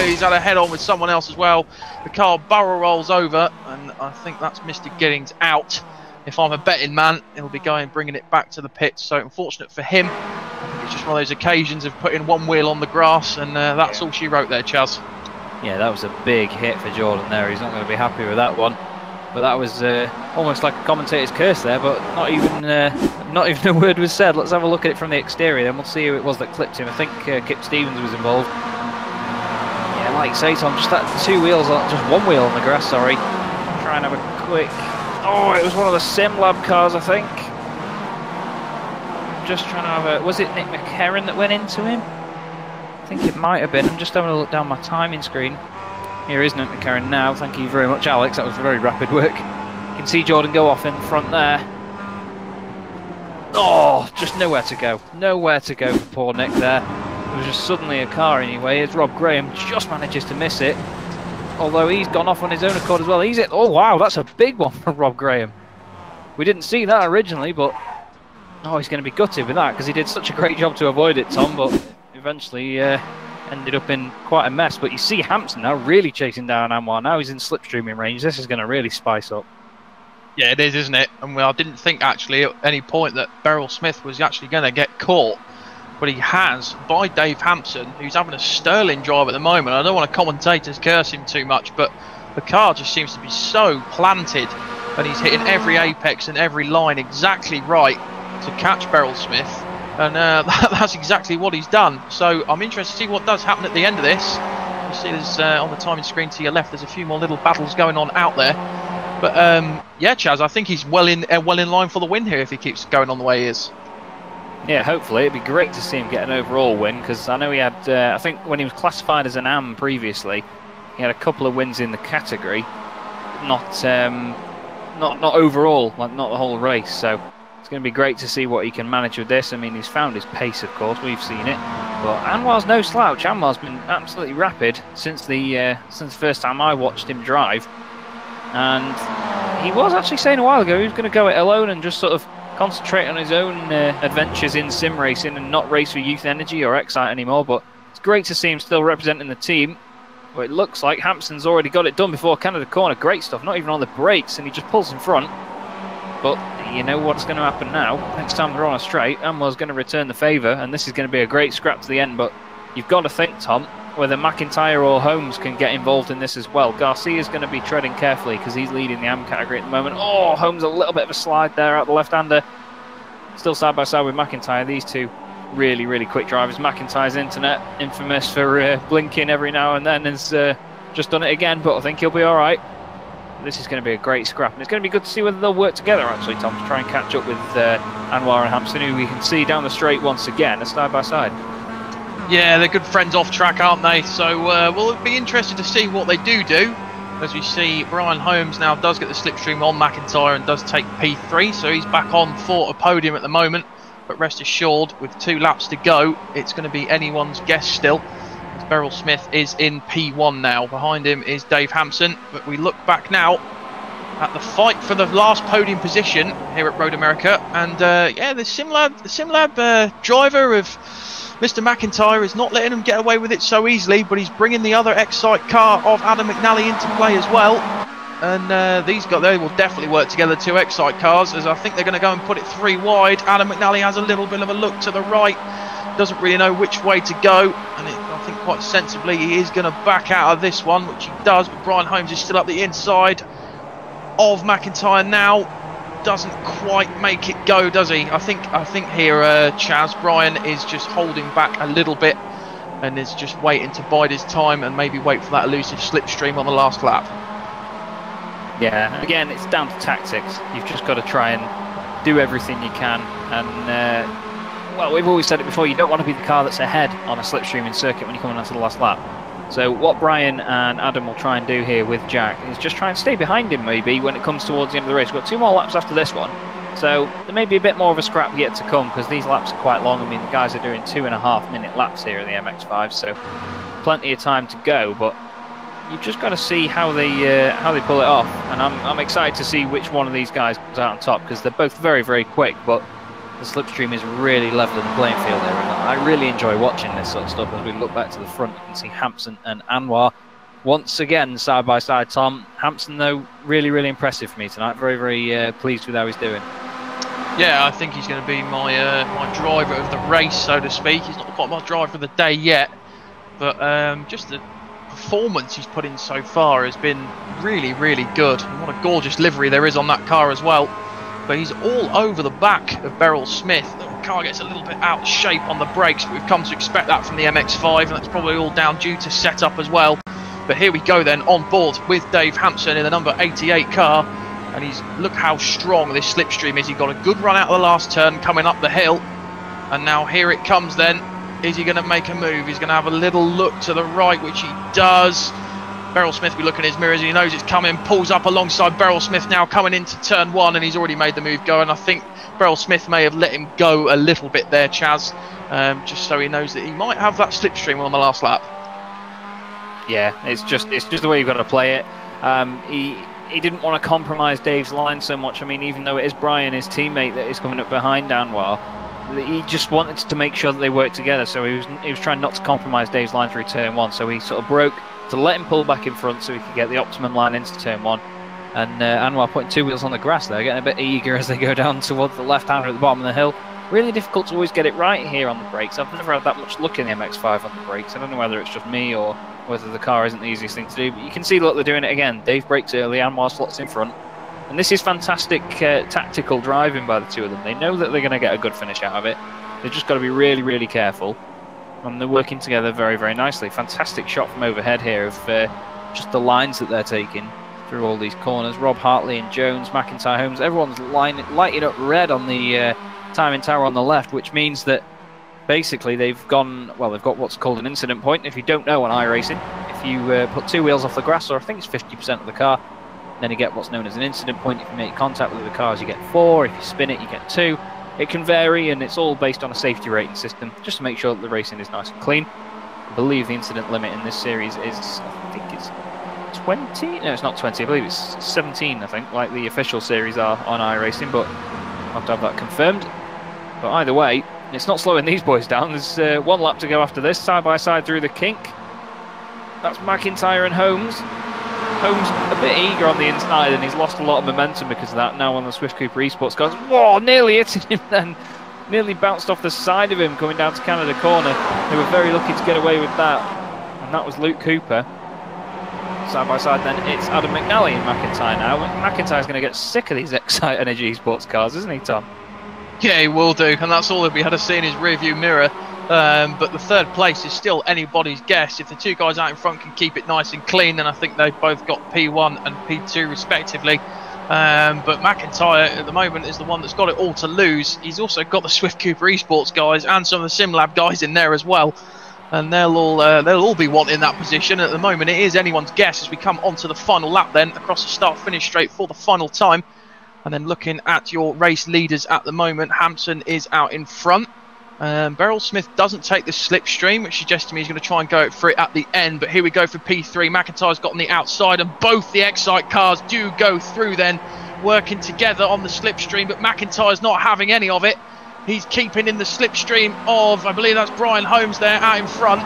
C: He's had a head-on with someone else as well. The car barrel rolls over, and I think that's Mr. Giddings out. If I'm a betting man, he'll be bringing it back to the pits. So unfortunate for him. I think it's just one of those occasions of putting one wheel on the grass, and that's all she wrote there, Chaz.
B: Yeah, that was a big hit for Jordan there. He's not going to be happy with that one. But that was almost like a commentator's curse there, but not even a word was said. Let's have a look at it from the exterior, then we'll see who it was that clipped him. I think Kip Stevens was involved. Yeah, like you say, Tom, just that just one wheel on the grass, sorry. Try and have a quick... Oh, it was one of the SimLab cars, I think. Just trying to have a... Was it Nick McHerron that went into him? I think it might have been. I'm just having a look down my timing screen. Here is Nick McHerron now. Thank you very much, Alex. That was very rapid work. You can see Jordan go off in front there. Oh, just nowhere to go. Nowhere to go for poor Nick there. There was just suddenly a car anyway. As Rob Graham just manages to miss it. Although he's gone off on his own accord as well. Oh wow, that's a big one for Rob Graham. We didn't see that originally, but he's going to be gutted with that because he did such a great job to avoid it, Tom. But eventually ended up in quite a mess. But you see Hampson now really chasing down Anwar. Now he's in slipstreaming range. This is going to really spice up.
C: Yeah, it is, isn't it? And I didn't think actually at any point that Beryl Smith was actually going to get caught. But he has, by Dave Hampson, who's having a sterling drive at the moment. I don't want to commentators curse him too much, but the car just seems to be so planted, and he's hitting every apex and every line exactly right to catch Beryl Smith, and that's exactly what he's done. So I'm interested to see what does happen at the end of this. You see there's on the timing screen to your left, there's a few more little battles going on out there. But yeah, Chaz, I think he's well in line for the win here if he keeps going on the way he is.
B: Yeah, hopefully. It'd be great to see him get an overall win, because I know he had, I think when he was classified as an AM previously, he had a couple of wins in the category, not overall, like not the whole race. So it's going to be great to see what he can manage with this. I mean, he's found his pace, of course, we've seen it, but Anwar's no slouch. Anwar's been absolutely rapid since the first time I watched him drive, and he was actually saying a while ago he was going to go it alone and just sort of concentrate on his own adventures in sim racing and not race for Youth Energy or Excite anymore. But it's great to see him still representing the team. Well, it looks like Hampson's already got it done before Canada Corner. Great stuff, not even on the brakes, and he just pulls in front. But you know what's going to happen now. Next time they're on a straight, Anwar's going to return the favour, and this is going to be a great scrap to the end. But you've got to think, Tom, whether McIntyre or Holmes can get involved in this as well. Garcia's going to be treading carefully because he's leading the AM category at the moment. Oh, Holmes a little bit of a slide there out the left-hander. Still side by side with McIntyre. These two really, really quick drivers. McIntyre's internet, infamous for blinking every now and then, has just done it again, but I think he'll be all right. This is going to be a great scrap, and it's going to be good to see whether they'll work together, actually, Tom, to try and catch up with Anwar and Hampson, who we can see down the straight once again, side by side.
C: Yeah, they're good friends off track, aren't they? So we'll be interested to see what they do. As we see, Brian Holmes now does get the slipstream on McIntyre and does take P3, so he's back on for a podium at the moment. But rest assured, with 2 laps to go, it's going to be anyone's guess still. As Beryl Smith is in P1 now. Behind him is Dave Hampson. But we look back now at the fight for the last podium position here at Road America. And yeah, the SimLab driver of Mr. McIntyre is not letting him get away with it so easily, but he's bringing the other Excite car of Adam McNally into play as well. And these guys, they will definitely work together, 2 Excite cars, as I think they're going to go and put it 3 wide. Adam McNally has a little bit of a look to the right, doesn't really know which way to go, and I think quite sensibly he is going to back out of this one, which he does, but Brian Holmes is still up the inside of McIntyre now. Doesn't quite make it go, does he? I think here, Chaz, Brian is just holding back a little bit and is just waiting to bide his time and maybe wait for that elusive slipstream on the last lap.
B: Yeah, and again, it's down to tactics. You've just got to try and do everything you can. And, well, we've always said it before, you don't want to be the car that's ahead on a slipstreaming circuit when you're coming onto the last lap. So what Brian and Adam will try and do here with Jack is just try and stay behind him maybe when it comes towards the end of the race. We've got 2 more laps after this one. So there may be a bit more of a scrap yet to come because these laps are quite long. I mean, the guys are doing 2.5-minute laps here in the MX5, so plenty of time to go. But you've just got to see how they pull it off. And I'm excited to see which one of these guys comes out on top because they're both very, very quick. But the slipstream is really leveling the playing field there. And I really enjoy watching this sort of stuff. As we look back to the front, you can see Hampson and Anwar once again side by side. Tom Hampson, though, really, really impressive for me tonight. Very, very pleased with how he's doing.
C: Yeah, I think he's going to be my my driver of the race, so to speak. He's not quite my driver of the day yet, but just the performance he's put in so far has been really, really good. And what a gorgeous livery there is on that car as well. But he's all over the back of Beryl Smith. The car gets a little bit out of shape on the brakes, but we've come to expect that from the MX5, and that's probably all down due to setup as well. But here we go then, on board with Dave Hampson in the number 88 car. And look how strong this slipstream is. He got a good run out of the last turn coming up the hill. And now here it comes then. Is he going to make a move? He's going to have a little look to the right, which he does. Beryl Smith will be looking at his mirrors. He knows it's coming. Pulls up alongside Beryl Smith now coming into turn 1. And he's already made the move go. And I think Beryl Smith may have let him go a little bit there, Chaz. Just so he knows that he might have that slipstream on the last lap.
B: Yeah, it's just the way you've got to play it. He didn't want to compromise Dave's line so much. I mean, even though it is Brian, his teammate, that is coming up behind Anwar, he just wanted to make sure that they worked together. So he was trying not to compromise Dave's line through turn 1. So he sort of broke to let him pull back in front so he could get the optimum line into turn 1. And Anwar putting 2 wheels on the grass there, getting a bit eager as they go down towards the left-hander at the bottom of the hill. Really difficult to always get it right here on the brakes. I've never had that much luck in the MX5 on the brakes. I don't know whether it's just me or whether the car isn't the easiest thing to do, but you can see, look, they're doing it again. Dave brakes early, Anwar slots in front, and this is fantastic tactical driving by the two of them. They know that they're going to get a good finish out of it. They've just got to be really, really careful, and they're working together very, very nicely. Fantastic shot from overhead here of just the lines that they're taking through all these corners. Rob Hartley and Jones, McIntyre, Holmes, everyone's lighting up red on the timing tower on the left, which means that basically they've got what's called an incident point. If you don't know on iRacing, if you put 2 wheels off the grass, or I think it's 50% of the car, then you get what's known as an incident point. If you make contact with the cars, you get 4. If you spin it, you get 2. It can vary, and it's all based on a safety rating system, just to make sure that the racing is nice and clean. I believe the incident limit in this series is, I think it's 20? No, it's not 20. I believe it's 17, I think, like the official series are on iRacing, but I'll have to have that confirmed. But either way, it's not slowing these boys down. There's 1 lap to go after this, side by side through the kink. That's McIntyre and Holmes. Holmes a bit eager on the inside, and he's lost a lot of momentum because of that. Now on the Swift Cooper Esports cars, whoa, nearly hitting him then. Nearly bounced off the side of him coming down to Canada corner. They were very lucky to get away with that. And that was Luke Cooper. Side by side then, it's Adam McNally and McIntyre now. McIntyre's going to get sick of these Excite Energy Esports cars, isn't he, Tom?
C: Yeah, he will do, and that's all that we had to see in his rearview mirror. But the 3rd place is still anybody's guess. If the 2 guys out in front can keep it nice and clean, then I think they've both got P1 and P2 respectively. But McIntyre at the moment is the one that's got it all to lose. He's also got the Swift Cooper Esports guys and some of the SimLab guys in there as well, and they'll all be wanting that position. At the moment, it is anyone's guess as we come onto the final lap then across the start-finish straight for the final time. And then looking at your race leaders at the moment, Hampson is out in front. Beryl Smith doesn't take the slipstream, which suggests to me he's going to try and go for it at the end. But here we go for P3. McIntyre's got on the outside, and both the Excite cars do go through then, working together on the slipstream. But McIntyre's not having any of it. He's keeping in the slipstream of, I believe that's Brian Holmes there out in front.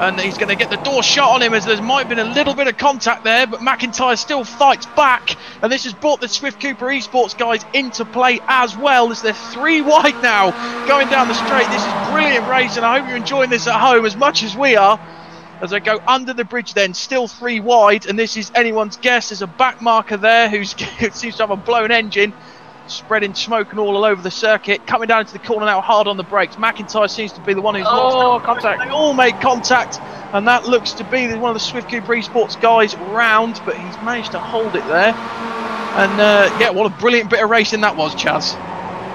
C: And he's going to get the door shut on him, as there might have been a little bit of contact there, but McIntyre still fights back. And this has brought the Swift Cooper Esports guys into play as well, as they're 3 wide now going down the straight. This is brilliant racing. I hope you're enjoying this at home as much as we are, as they go under the bridge then, still 3 wide. And this is anyone's guess. There's a back marker there who seems to have a blown engine. spreading smoke and all over the circuit. Coming down into the corner now, hard on the brakes. McIntyre seems to be the one who's lost.
B: Contact.
C: They all made contact, and that looks to be one of the Swift Cooper Esports guys round, but he's managed to hold it there. And yeah, what a brilliant bit of racing that was, Chaz.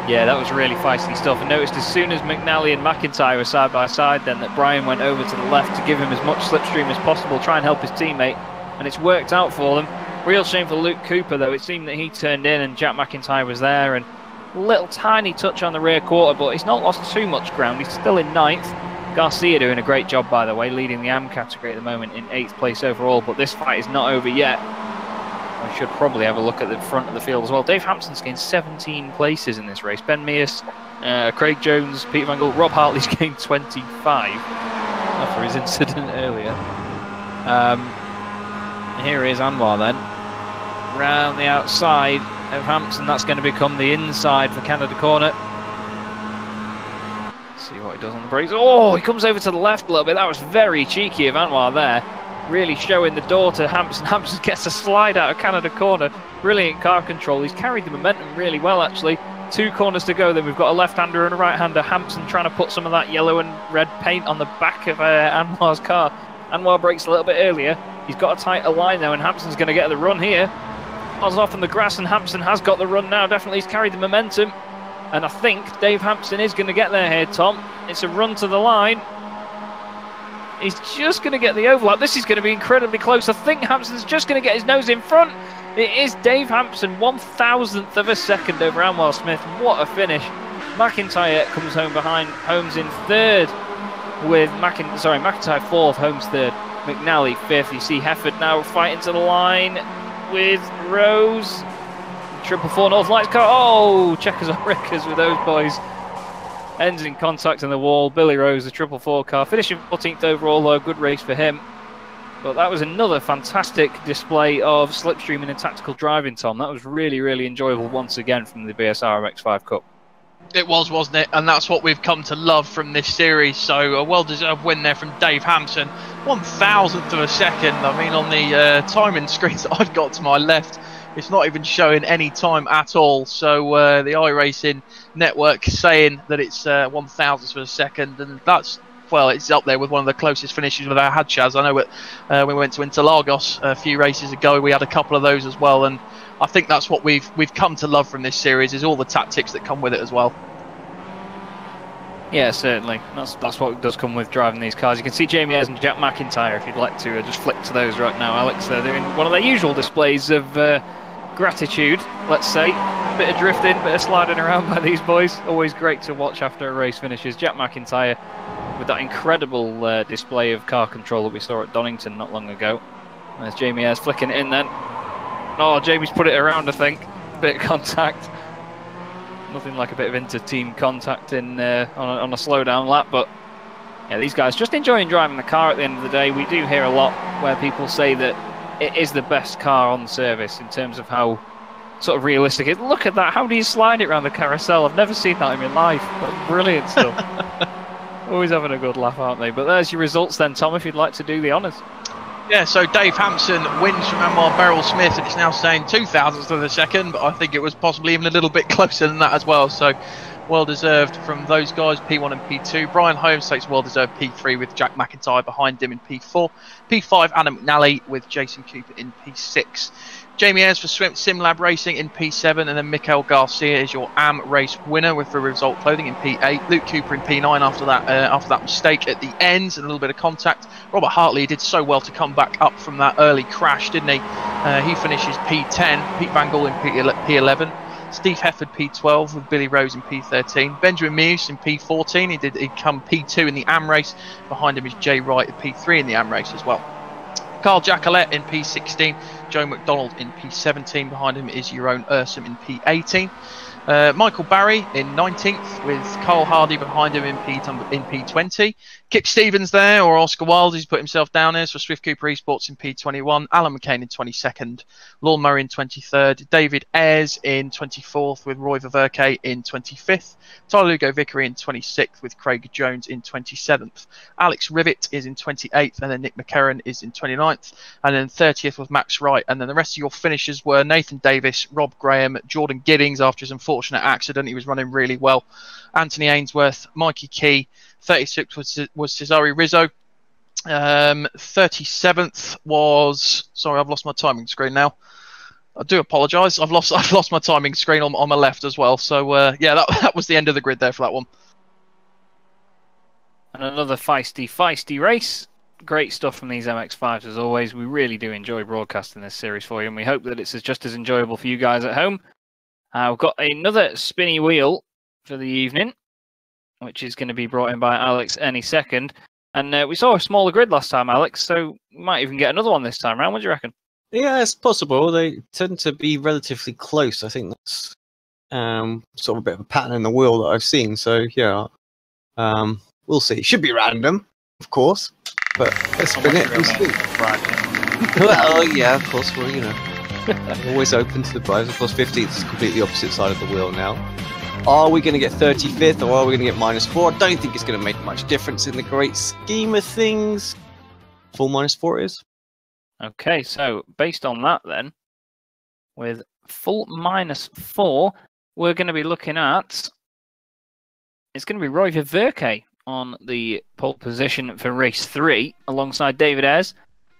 B: Yeah, that was really feisty stuff. I noticed as soon as McNally and McIntyre were side by side then that Brian went over to the left to give him as much slipstream as possible, try and help his teammate, and it's worked out for them. Real shame for Luke Cooper though, it seemed that he turned in and Jack McIntyre was there, and a little tiny touch on the rear quarter, but he's not lost too much ground, he's still in 9th. Garcia doing a great job by the way, leading the AM category at the moment in 8th place overall, but this fight is not over yet. I should probably have a look at the front of the field as well. Dave Hampson's gained 17 places in this race. Ben Mears, Craig Jones, Peter Van Gogh, Rob Hartley's gained 25 after his incident earlier. Here is Anwar then. Round the outside of Hampson, that's going to become the inside for Canada Corner. See what he does on the brakes. Oh, he comes over to the left a little bit. That was very cheeky of Anwar there. Really showing the door to Hampson. Hampson gets a slide out of Canada Corner. Brilliant car control. He's carried the momentum really well, actually. 2 corners to go. Then we've got a left-hander and a right-hander. Hampson trying to put some of that yellow and red paint on the back of Anwar's car. Anwar brakes a little bit earlier. He's got a tighter line now, and Hampson's going to get the run here. Oz off on the grass, and Hampson has got the run now. Definitely he's carried the momentum. And I think Dave Hampson is going to get there here, Tom. It's a run to the line. He's just going to get the overlap. This is going to be incredibly close. I think Hampson's just going to get his nose in front. It is Dave Hampson, 1,000th of a second over Anwar Smith. What a finish. McIntyre comes home behind. Holmes in 3rd with McIntyre 4th, Holmes 3rd. McNally 5th. You see Hefford now fighting to the line with Rose. 444 North Lights car. Oh, checkers on Rickers with those boys. Ends in contact on the wall. Billy Rose, the 444 car, finishing 14th overall, though. Good race for him. But that was another fantastic display of slipstreaming and tactical driving, Tom. That was really, really enjoyable once again from the BSR MX5 Cup.
C: It was, wasn't it? And that's what we've come to love from this series. So a well-deserved win there from Dave Hampson. 1,000th of a second. I mean, on the timing screens that I've got to my left, it's not even showing any time at all. So the iRacing network saying that it's 1,000th of a second, and that's, well, it's up there with one of the closest finishes we've ever had, Chaz. I know when we went to Interlagos a few races ago, we had a couple of those as well, and I think that's what we've come to love from this series, is all the tactics that come with it as well.
B: Yeah, certainly. That's what does come with driving these cars. You can see Jamie Ayres and Jack McIntyre if you'd like to just flick to those right now, Alex. They're doing one of their usual displays of gratitude, let's say. A bit of drifting, bit of sliding around by these boys. Always great to watch after a race finishes. Jack McIntyre with that incredible display of car control that we saw at Donington not long ago. There's Jamie Ayres flicking it in then. Oh, Jamie's put it around, I think. Bit of contact. Nothing like a bit of inter-team contact in on a slow-down lap, but yeah, these guys just enjoying driving the car at the end of the day. We do hear a lot where people say that it is the best car on service in terms of how sort of realistic it is. Look at that, how do you slide it around the carousel? I've never seen that in my life. That's brilliant stuff. Always having a good laugh, aren't they? But there's your results then, Tom, if you'd like to do the honours.
C: Yeah, so Dave Hampson wins from Anwar Beryl Smith, and it's now saying 2,000th of a second, but I think it was possibly even a little bit closer than that as well. So well deserved from those guys, P1 and P2. Brian Holmes takes well deserved P3 with Jack McIntyre behind him in P4. P5 Adam McNally with Jason Cooper in P6. Jamie Ayres for SimLab Racing in P7, and then Mikael Garcia is your AM race winner with the result clothing in P8. Luke Cooper in P9 after that mistake at the end and a little bit of contact. Robert Hartley did so well to come back up from that early crash, didn't he? He finishes P10. Pete Van Gogh in P11. Steve Hefford P12 with Billy Rose in P13. Benjamin Mears in P14. He'd come P2 in the AM race. Behind him is Jay Wright at P3 in the AM race as well. Carl Jacquelet in P16, Joe McDonald in P17, behind him is Jeroen Ursum in P18. Michael Barry in 19th with Carl Hardy behind him in P20. Kip Stevens there, or Oscar Wilde, he's put himself down there for Swift Cooper Esports in P21. Alan McCain in 22nd. Lorne Murray in 23rd. David Ayres in 24th with Roy Ververke in 25th. Tyler Lugo Vickery in 26th with Craig Jones in 27th. Alex Rivet is in 28th, and then Nick McCarran is in 29th. And then 30th was Max Wright and then the rest of your finishers were Nathan Davis, Rob Graham, Jordan Giddings after his unfortunate accident. He was running really well. Anthony Ainsworth, Mikey Key. 36 was Cesare Rizzo. 37th was, sorry, I've lost my timing screen now. I do apologise. I've lost my timing screen on my left as well. So yeah, that was the end of the grid there for that one.
B: And another feisty race. Great stuff from these MX5s as always. We really do enjoy broadcasting this series for you, and we hope that it's just as enjoyable for you guys at home. We've got another spinny wheel for the evening, which is going to be brought in by Alex any second. And we saw a smaller grid last time, Alex, so we might even get another one this time round. What do you reckon?
D: Yeah, it's possible. They tend to be relatively close. I think that's sort of a bit of a pattern in the wheel that I've seen. So yeah, we'll see. Should be random, of course, but let's spin it and see. Well, yeah, of course. Well, you know, always open to the bribes. Of course, 15th is completely opposite side of the wheel now. Are we going to get 35th or are we going to get -4? I don't think it's going to make much difference in the great scheme of things. Full -4 is.
B: Okay, so based on that then, with full -4, we're going to be looking at... It's going to be Roy Verke on the pole position for race 3, alongside David Ayres.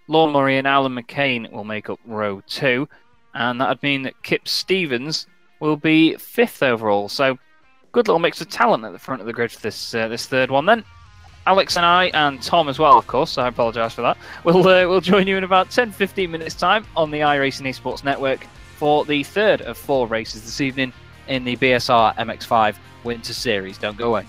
B: Lorne Murray and Alan McCain will make up row 2, and that would mean that Kip Stevens will be 5th overall. So, good little mix of talent at the front of the grid for this third one then. Alex and I, and Tom as well, of course, so I apologise for that. We'll join you in about 10-15 minutes' time on the iRacing Esports Network for the third of 4 races this evening in the BSR MX5 Winter Series. Don't go away.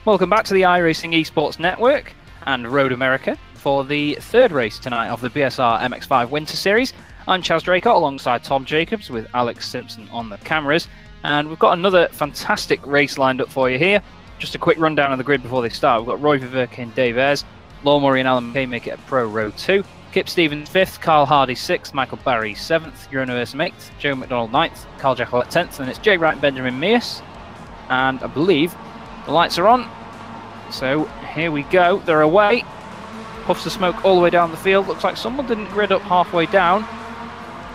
B: Welcome back to the iRacing Esports Network and Road America for the third race tonight of the BSR MX5 Winter Series. I'm Chaz Draycott alongside Tom Jacobs with Alex Simpson on the cameras, and we've got another fantastic race lined up for you here. Just a quick rundown of the grid before they start. We've got Roy Viverke and Dave Ayres, Law Murray and Alan McKay make it a pro row 2, Kip Stevens 5th, Carl Hardy 6th, Michael Barry 7th, Universum 8th, Joe McDonald 9th, Carl Jekyll 10th, and it's Jay Wright and Benjamin Mears. And I believe the lights are on, so here we go. They're away. Puffs of smoke all the way down the field. Looks like someone didn't grid up halfway down.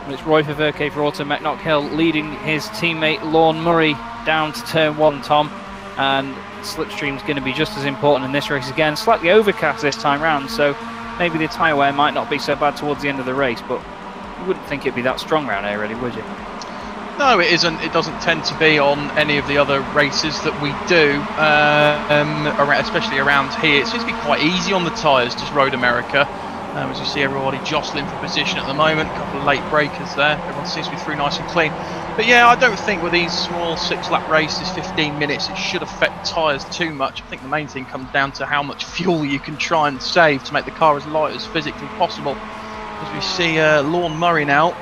B: And it's Roy Viverke for Auto Metnock Hill leading his teammate Lawn Murray down to turn 1, Tom. And slipstream's going to be just as important in this race again. Slightly overcast this time round, so maybe the tyre wear might not be so bad towards the end of the race, but you wouldn't think it'd be that strong round here, really, would you?
C: No, it isn't. It doesn't tend to be on any of the other races that we do, especially around here. It seems to be quite easy on the tyres, just Road America. As you see everybody jostling for position at the moment, a couple of late breakers there, everyone seems to be through nice and clean. But yeah, I don't think with these small 6-lap races, 15 minutes, it should affect tyres too much. I think the main thing comes down to how much fuel you can try and save to make the car as light as physically possible. As we see Lorne Murray now,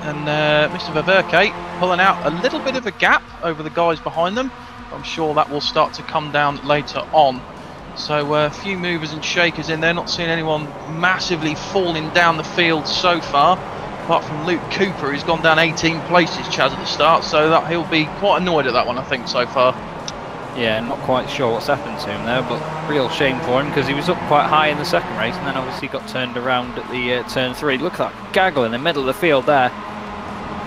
C: and Mr. Ververke pulling out a little bit of a gap over the guys behind them. I'm sure that will start to come down later on. So a few movers and shakers in there, not seeing anyone massively falling down the field so far, apart from Luke Cooper, who's gone down 18 places, Chaz, at the start, so that he'll be quite annoyed at that one, I think, so far.
B: Yeah, not quite sure what's happened to him there, but real shame for him, because he was up quite high in the second race, and then obviously got turned around at the turn 3. Look at that gaggle in the middle of the field there.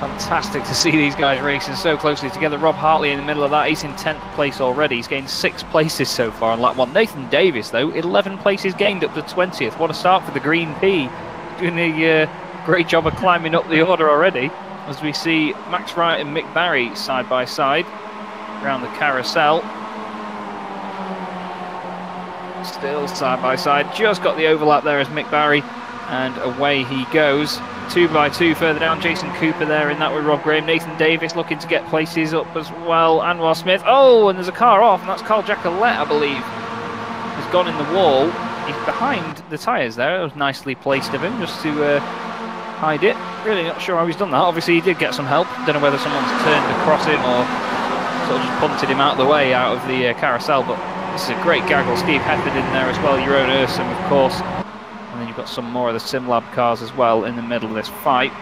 B: Fantastic to see these guys racing so closely together. Rob Hartley in the middle of that, he's in 10th place already. He's gained 6 places so far on lap 1. Nathan Davis, though, 11 places gained up to 20th. What a start for the Green P. Doing a great job of climbing up the order already. As we see Max Wright and Mick Barry side by side around the carousel. Still side by side. Just got the overlap there as Mick Barry. And away he goes. 2 by 2 further down, Jason Cooper there in that with Rob Graham. Nathan Davis looking to get places up as well. Anwar Smith. Oh, and there's a car off, and that's Carl Jacquelette, I believe. Has gone in the wall. He's behind the tyres there. It was nicely placed of him just to hide it. Really not sure how he's done that. Obviously, he did get some help. Don't know whether someone's turned across him or sort of just punted him out of the way out of the carousel. But this is a great gaggle. Steve Hefford in there as well. Jeroen Ursum, of course. And then you've got some more of the SimLab cars as well in the middle of this fight.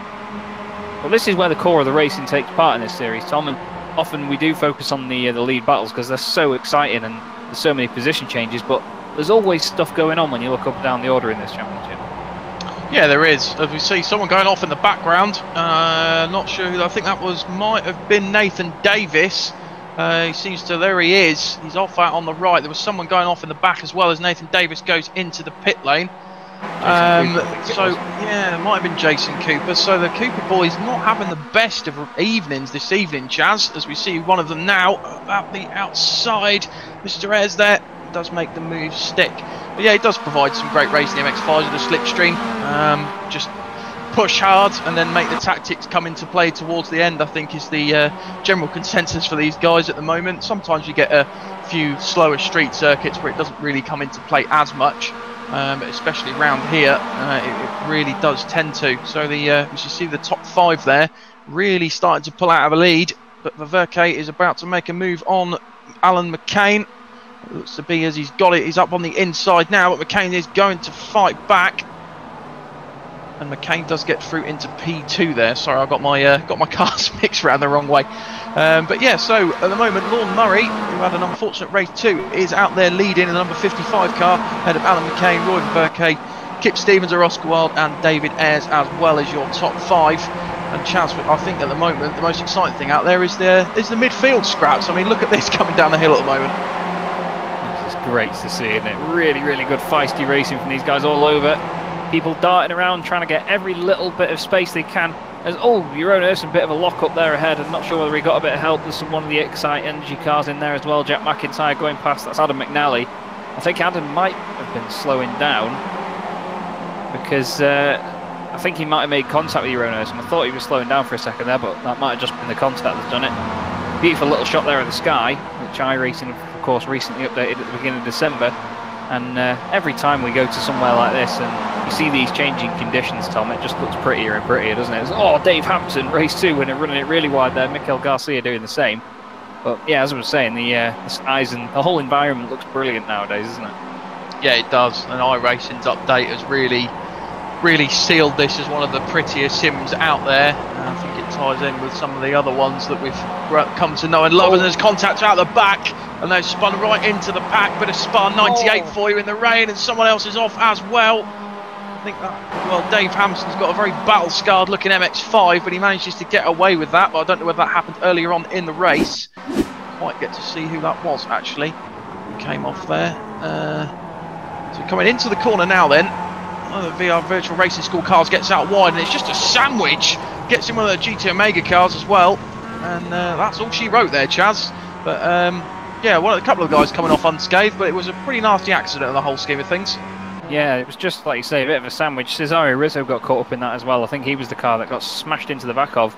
B: Well, this is where the core of the racing takes part in this series, Tom, and often we do focus on the lead battles because they're so exciting and there's so many position changes, but there's always stuff going on when you look up and down the order in this championship.
C: Yeah, there is. As we see someone going off in the background, not sure who, I think that might have been Nathan Davis. He seems to, there he is, he's off out on the right. There was someone going off in the back as well as Nathan Davis goes into the pit lane. Yeah, it might have been Jason Cooper. So the Cooper boys not having the best of evenings this evening, Chaz, as we see one of them now about the outside. Mr. Ayres there does make the move stick. But yeah, it does provide some great racing. The MX5s with the slipstream, just push hard and then make the tactics come into play towards the end, I think is the general consensus for these guys at the moment. Sometimes you get a few slower street circuits where it doesn't really come into play as much. But especially around here, it really does tend to. So as you see the top 5 there, really starting to pull out of a lead. But Ververke is about to make a move on Alan McCain. It looks to be as he's got it. He's up on the inside now, but McCain is going to fight back. And McCain does get through into P2 there. Sorry, I got my cars mixed around the wrong way. But yeah, so at the moment, Lorne Murray, who had an unfortunate race too, is out there leading in the number 55 car, ahead of Alan McCain, Roy Ververke, Kip Stevens or Oscar Wilde, and David Ayres as well as your top 5. And Chaz, I think at the moment, the most exciting thing out there is the midfield scraps. I mean, look at this coming down the hill at the moment.
B: This is great to see, isn't it? Really, really good feisty racing from these guys all over. People darting around trying to get every little bit of space they can. There's, Jeroen Ursum, a bit of a lock up there ahead. I'm not sure whether he got a bit of help. There's one of the Excite Energy cars in there as well. Jack McIntyre going past. That's Adam McNally. I think Adam might have been slowing down because I think he might have made contact with Jeroen Ursum. I thought he was slowing down for a second there, but that might have just been the contact that's done it. Beautiful little shot there of the sky, which iRacing, of course, recently updated at the beginning of December. And every time we go to somewhere like this and you see these changing conditions, Tom, it just looks prettier and prettier, doesn't it? Dave Hampson, race 2, when they're running it really wide there. Mikel Garcia doing the same. But yeah, as I was saying, the skies and the whole environment looks brilliant nowadays, isn't it?
C: Yeah, it does. And iRacing's update has really sealed this as one of the prettier sims out there. And I think it ties in with some of the other ones that we've come to know and love. And there's contact out the back. And they've spun right into the pack. Bit of Spa 98 for you in the rain, and someone else is off as well. I think that, well, Dave Hampson's got a very battle-scarred looking MX5, but he manages to get away with that. But I don't know whether that happened earlier on in the race. Quite get to see who that was, actually, who came off there. So coming into the corner now then. The VR Virtual Racing School cars gets out wide, and it's just a sandwich. Gets in one of the GT Omega cars as well. And that's all she wrote there, Chaz. But... yeah, a couple of guys coming off unscathed, but it was a pretty nasty accident in the whole scheme of things.
B: Yeah, it was just like you say, a bit of a sandwich. Cesare Rizzo got caught up in that as well. I think he was the car that got smashed into the back of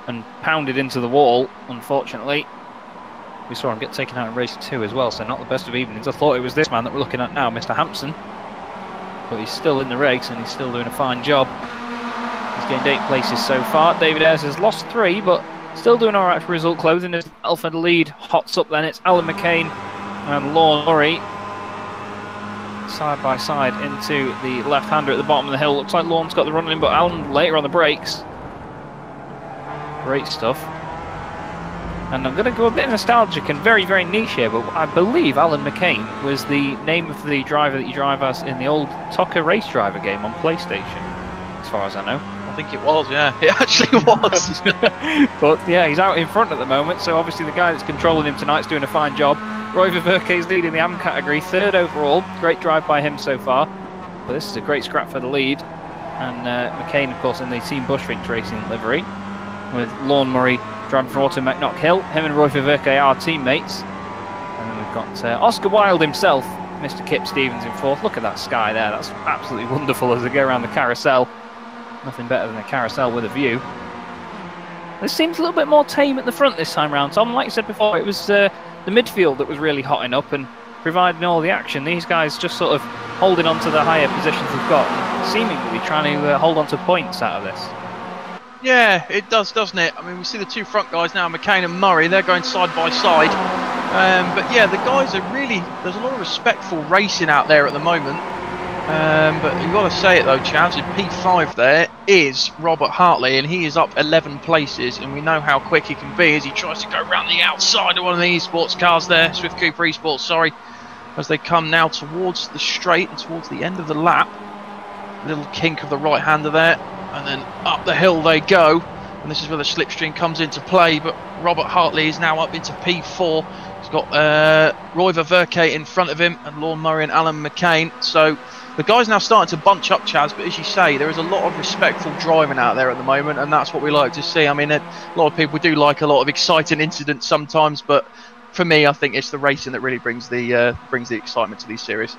B: and pounded into the wall, unfortunately. We saw him get taken out in race 2 as well, so not the best of evenings. I thought it was this man that we're looking at now, Mr. Hampson. But he's still in the race and he's still doing a fine job. He's gained 8 places so far. David Ayres has lost 3, but still doing alright for result clothing as Alpha lead hots up then. It's Alan McCain and Lorne Murray side by side into the left-hander at the bottom of the hill. Looks like Lorne's got the run in, but Alan later on the brakes. Great stuff. And I'm going to go a bit nostalgic and very, very niche here, but I believe Alan McCain was the name of the driver that you drive as in the old Tucker Race Driver game on PlayStation, as far as I know.
C: I think it was, yeah. It actually was.
B: But yeah, he's out in front at the moment, so obviously the guy that's controlling him tonight's doing a fine job. Roy Ververke's leading the AM category, 3rd overall. Great drive by him so far. But this is a great scrap for the lead. And McCain, of course, in the Team Bushfinch Racing livery, with Lorne Murray driving for Auto McNock Hill. Him and Roy Ververke are teammates. And then we've got Oscar Wilde himself, Mr. Kip Stevens in 4th. Look at that sky there, that's absolutely wonderful as they go around the carousel. Nothing better than a carousel with a view. This seems a little bit more tame at the front this time round, Tom. Like I said before, it was the midfield that was really hotting up and providing all the action. These guys just sort of holding on to the higher positions they've got and seemingly trying to hold on to points out of this.
C: Yeah, it does, doesn't it? I mean, we see the 2 front guys now, McCain and Murray, they're going side by side. But yeah, the guys are really, there's a lot of respectful racing out there at the moment. But you've got to say it though, Chaz, in P5 there is Robert Hartley, and he is up 11 places, and we know how quick he can be as he tries to go around the outside of one of the esports cars there, Swift Cooper Esports, sorry, as they come now towards the straight and towards the end of the lap. A little kink of the right-hander there, and then up the hill they go, and this is where the slipstream comes into play, but Robert Hartley is now up into P4. He's got Roy Ververke in front of him, and Lorne Murray and Alan McCain, so the guys now starting to bunch up, Chaz, but as you say, there is a lot of respectful driving out there at the moment, and that's what we like to see. I mean, a lot of people do like a lot of exciting incidents sometimes, but for me, I think it's the racing that really brings the excitement to these series.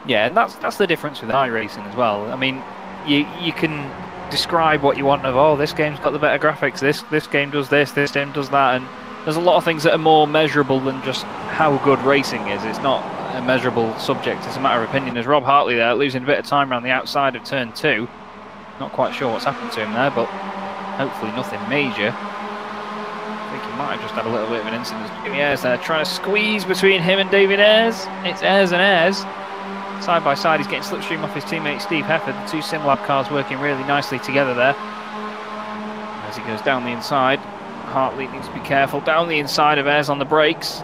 B: Yeah, and that's the difference with iRacing as well. I mean, you can describe what you want of, oh, this game's got the better graphics, this game does this game does that, and there's a lot of things that are more measurable than just how good racing is. It's not a measurable subject, it's a matter of opinion. As Rob Hartley there, losing a bit of time around the outside of turn 2. Not quite sure what's happened to him there, but hopefully nothing major. I think he might have just had a little bit of an incident. Jimmy Ayres there trying to squeeze between him and David Ayres. It's Ayres and Ayres. Side by side, he's getting slipstream off his teammate Steve Hefford. The 2 SimLab cars working really nicely together there. As he goes down the inside, Hartley needs to be careful. Down the inside of Ayres on the brakes.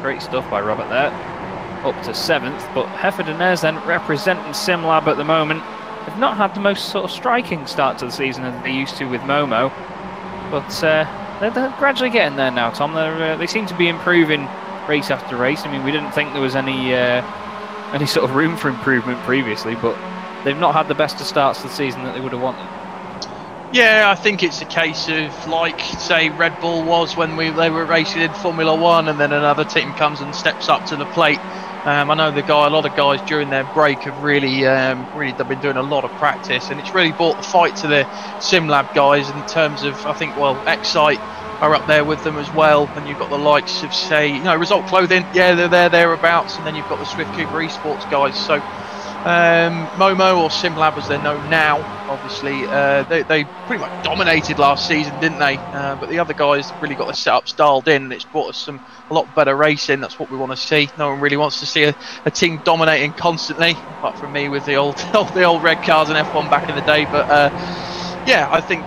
B: Great stuff by Robert there. Up to 7th, but Hefford and Ayres then representing SimLab at the moment. They've not had the most sort of striking start to the season as they used to with Momo, but they're gradually getting there now, Tom. They seem to be improving race after race. I mean, we didn't think there was any sort of room for improvement previously, but they've not had the best of starts to the season that they would have wanted.
C: Yeah, I think it's a case of, like, say, Red Bull was when they were racing in Formula 1, and then another team comes and steps up to the plate. I know a lot of guys during their break have really been doing a lot of practice, and it's really brought the fight to the SimLab guys in terms of, I think, well, Excite are up there with them as well, and you've got the likes of, say, Result Clothing, yeah, they're thereabouts, and then you've got the Swift Cooper Esports guys. So Momo, or SimLab as they're known now, obviously they pretty much dominated last season, didn't they? But the other guys really got the setups dialed in, and it's brought us a lot better racing. That's what we want to see. No one really wants to see a team dominating constantly, apart from me with the old red cars in F1 back in the day. But yeah, I think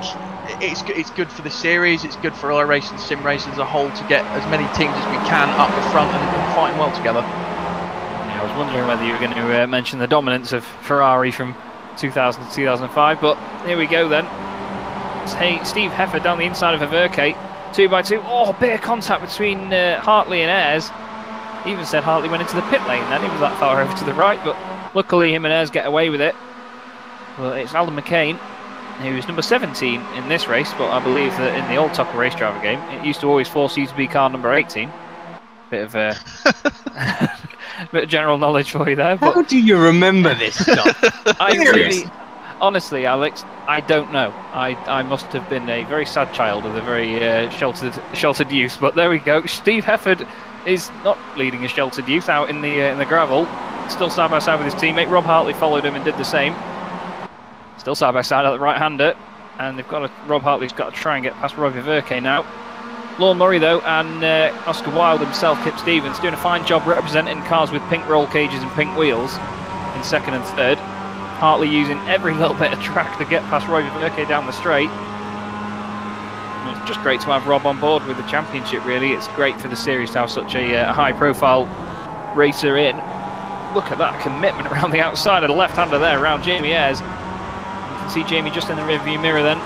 C: it's good for the series. It's good for iRacing sim racing as a whole to get as many teams as we can up the front and fighting well together.
B: I was wondering whether you were going to mention the dominance of Ferrari from 2000 to 2005, but here we go then. It's Steve Hefford down the inside of Ververke, 2x2. Oh, bit of contact between Hartley and Ayres. Even said Hartley went into the pit lane then, he was that far over to the right, but luckily him and Ayres get away with it. Well, it's Alan McCain, who's number 17 in this race, but I believe that in the old Tucker Race Driver game, it used to always force you to be car number 18. Bit of Bit of general knowledge for you there. But
D: How do you remember this stuff?
B: I
D: Serious?
B: really, honestly, Alex, I don't know. I must have been a very sad child with a very sheltered youth. But there we go. Steve Hefford is not leading a sheltered youth out in the gravel. Still side by side with his teammate. Rob Hartley followed him and did the same. Still side by side at the right-hander, and Rob Hartley's got to try and get past Roy Viverke now. Lorne Murray though, and Oscar Wilde himself, Kip Stevens, doing a fine job representing cars with pink roll cages and pink wheels in second and third. Hartley using every little bit of track to get past Roy Viverke down the straight. And it's just great to have Rob on board with the championship, really. It's great for the series to have such a high-profile racer in. Look at that commitment around the outside of the left-hander there, around Jamie Ayres. You can see Jamie just in the rear-view mirror then.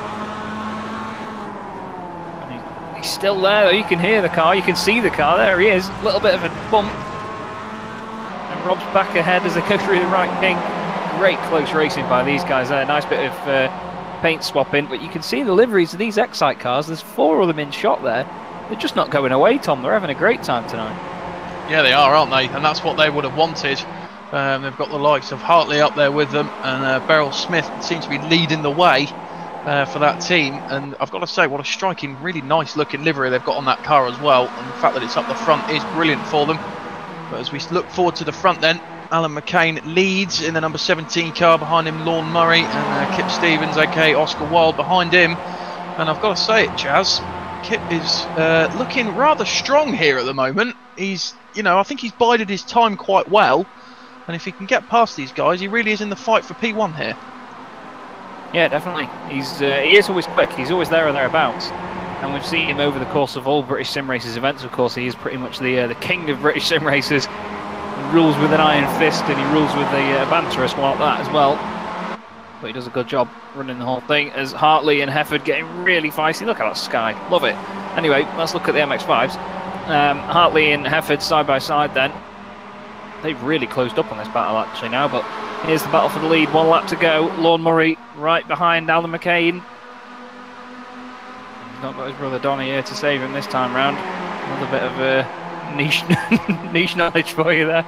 B: And he's still there, though. You can hear the car, you can see the car. There he is. A little bit of a bump. And Rob's back ahead as they go through the right kink. Great close racing by these guys there. Nice bit of paint swapping. But you can see the liveries of these Excite cars. There's 4 of them in shot there. They're just not going away, Tom. They're having a great time tonight.
C: Yeah, they are, aren't they? And that's what they would have wanted. They've got the likes of Hartley up there with them, and Beryl Smith seems to be leading the way for that team. And I've got to say, what a striking, really nice looking livery they've got on that car as well. And the fact that it's up the front is brilliant for them. But as we look forward to the front then, Alan McCain leads in the number 17 car, behind him Lorne Murray, and Kip Stevens, aka Oscar Wilde, behind him. And I've got to say it, Chaz, Kip is looking rather strong here at the moment. He's, I think he's bided his time quite well, and if he can get past these guys, he really is in the fight for P1 here.
B: Yeah, definitely. He is always quick. He's always there or thereabouts, and we've seen him over the course of all British Sim Racers events. Of course, he is pretty much the king of British Sim Racers. He rules with an iron fist, and he rules with a banterous one like that as well. But he does a good job running the whole thing, as Hartley and Hefford getting really feisty. Look at that sky, love it. Anyway, let's look at the MX-5s. Hartley and Hefford side by side then. They've really closed up on this battle actually now, but here's the battle for the lead. 1 lap to go. Lorne Murray right behind Alan McCain. He's not got his brother Donny here to save him this time round. Another bit of niche knowledge for you there.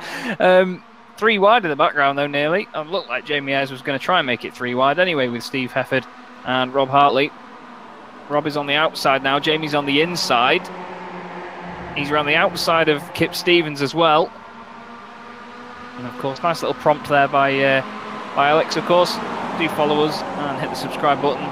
B: 3 wide in the background though, nearly. It looked like Jamie Ayres was going to try and make it 3 wide anyway with Steve Hefford and Rob Hartley. Rob is on the outside now. Jamie's on the inside. He's around the outside of Kip Stevens as well. And of course, nice little prompt there by Alex, of course. Do follow us and hit the subscribe button.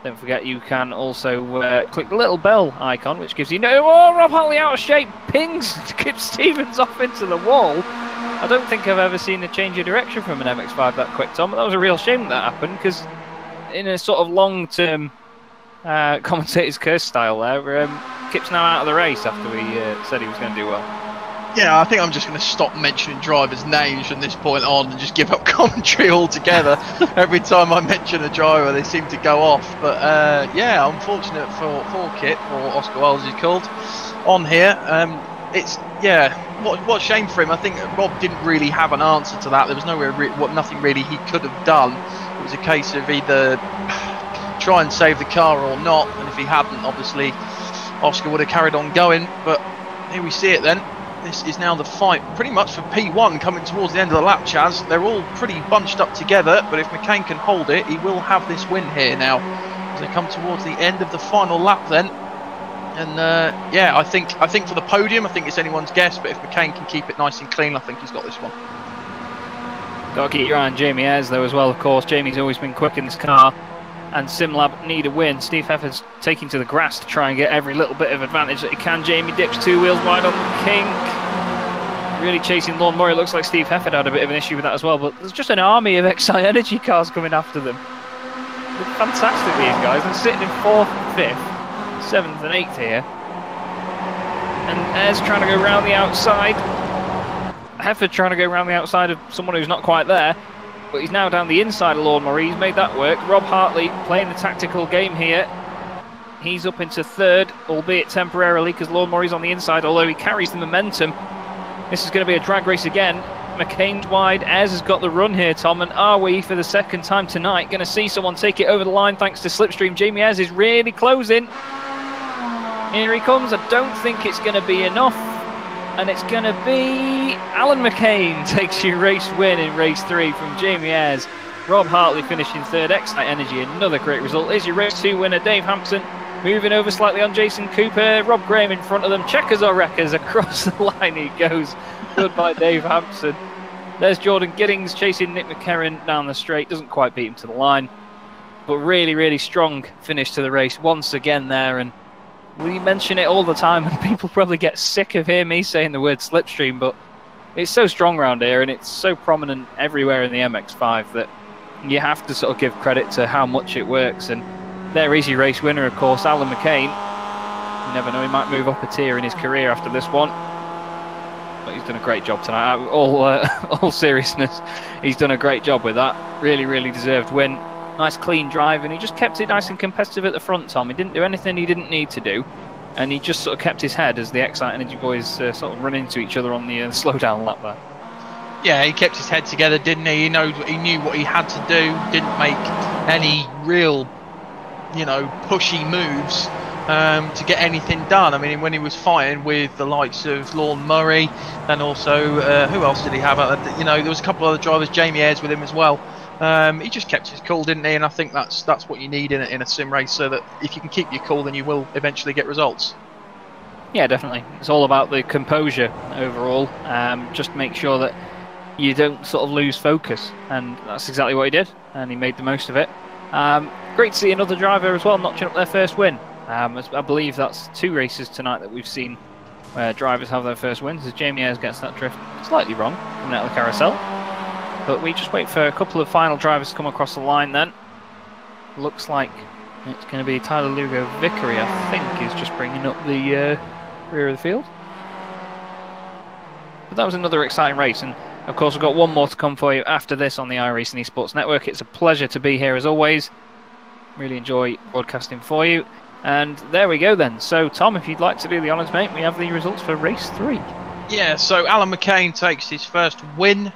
B: Don't forget you can also click the little bell icon, which gives you Rob Hartley out of shape, pings Kip Stevens off into the wall. I don't think I've ever seen a change of direction from an MX-5 that quick, Tom. But that was a real shame that happened, because in a sort of long-term commentator's curse style there, Kip's now out of the race after we said he was going to do well.
C: Yeah, I think I'm just going to stop mentioning drivers' names from this point on and just give up commentary altogether. Every time I mention a driver, they seem to go off. But yeah, unfortunate for Kip, or Oscar Wilde as he's called, on here. What a shame for him. I think Rob didn't really have an answer to that. There was nothing really he could have done. It was a case of either try and save the car or not, and if he hadn't, obviously Oscar would have carried on going. But here we see it then. This is now the fight pretty much for P1 coming towards the end of the lap, Chaz. They're all pretty bunched up together, but if McCain can hold it, he will have this win here now as they come towards the end of the final lap then. And yeah, I think for the podium, I think it's anyone's guess, but if McCain can keep it nice and clean, I think he's got this one.
B: Got to keep your eye on Jamie Ayres though as well, of course. Jamie's always been quick in this car, and SimLab need a win. Steve Hefford's taking to the grass to try and get every little bit of advantage that he can. Jamie dips 2 wheels wide on the kink. Really chasing Lorne Murray. Looks like Steve Hefford had a bit of an issue with that as well, but there's just an army of Excite Energy cars coming after them. They're fantastic, these guys. They're sitting in 4th, 5th, 7th and 8th here. And Ayres trying to go around the outside. Hefford trying to go around the outside of someone who's not quite there. But he's now down the inside of Lorne Murray. He's made that work. Rob Hartley playing the tactical game here. He's up into 3rd, albeit temporarily, because Lorne Murray's on the inside, although he carries the momentum. This is going to be a drag race again. McCain's wide. Ayres has got the run here, Tom. And are we, for the 2nd time tonight, going to see someone take it over the line thanks to Slipstream? Jamie Ayres is really closing. Here he comes. I don't think it's going to be enough. and it's going to be Alan McCain takes your race win in race 3 from Jamie Ayres. Rob Hartley finishing third. Excite Energy, another great result. Is your race 2 winner, Dave Hampson, moving over slightly on Jason Cooper. Rob Graham in front of them. Checkers or wreckers, across the line he goes. Goodbye, Dave Hampson. There's Jordan Giddings chasing Nick McCarron down the straight. Doesn't quite beat him to the line. But really, really strong finish to the race once again there. And we mention it all the time, and people probably get sick of hearing me saying the word slipstream, but it's so strong around here, and it's so prominent everywhere in the MX5 that you have to sort of give credit to how much it works. And there is your race winner, of course, Alan McCain. You never know, he might move up a tier in his career after this one. But he's done a great job tonight. All seriousness, he's done a great job with that. Really, really deserved win. Nice clean drive, and he just kept it nice and competitive at the front, Tom. He didn't do anything he didn't need to do, and he just sort of kept his head as the Excite Energy boys sort of run into each other on the slowdown lap there.
C: Yeah, he kept his head together, didn't he? He knew what he had to do. Didn't make any real, pushy moves to get anything done. I mean, when he was fighting with the likes of Lorne Murray, and also who else did he have? There was a couple of other drivers, Jamie Ayres with him as well. He just kept his cool, didn't he? And I think that's what you need in a sim race, so that if you can keep your cool, then you will eventually get results.
B: Yeah, definitely. It's all about the composure overall. Just make sure that you don't sort of lose focus, and that's exactly what he did, and he made the most of it. Great to see another driver as well notching up their first win. I believe that's 2 races tonight that we've seen where drivers have their first wins, as Jamie Ayres gets that drift slightly wrong coming out of the carousel. But we just wait for a couple of final drivers to come across the line then. Looks like it's going to be Tyler Lugo Vickery, I think, is just bringing up the rear of the field. But that was another exciting race, and of course we've got one more to come for you after this on the iRacing Esports Network. It's a pleasure to be here as always. Really enjoy broadcasting for you. And there we go then. So Tom, if you'd like to do the honours, mate, we have the results for race 3.
C: Yeah, so Alan McCain takes his first win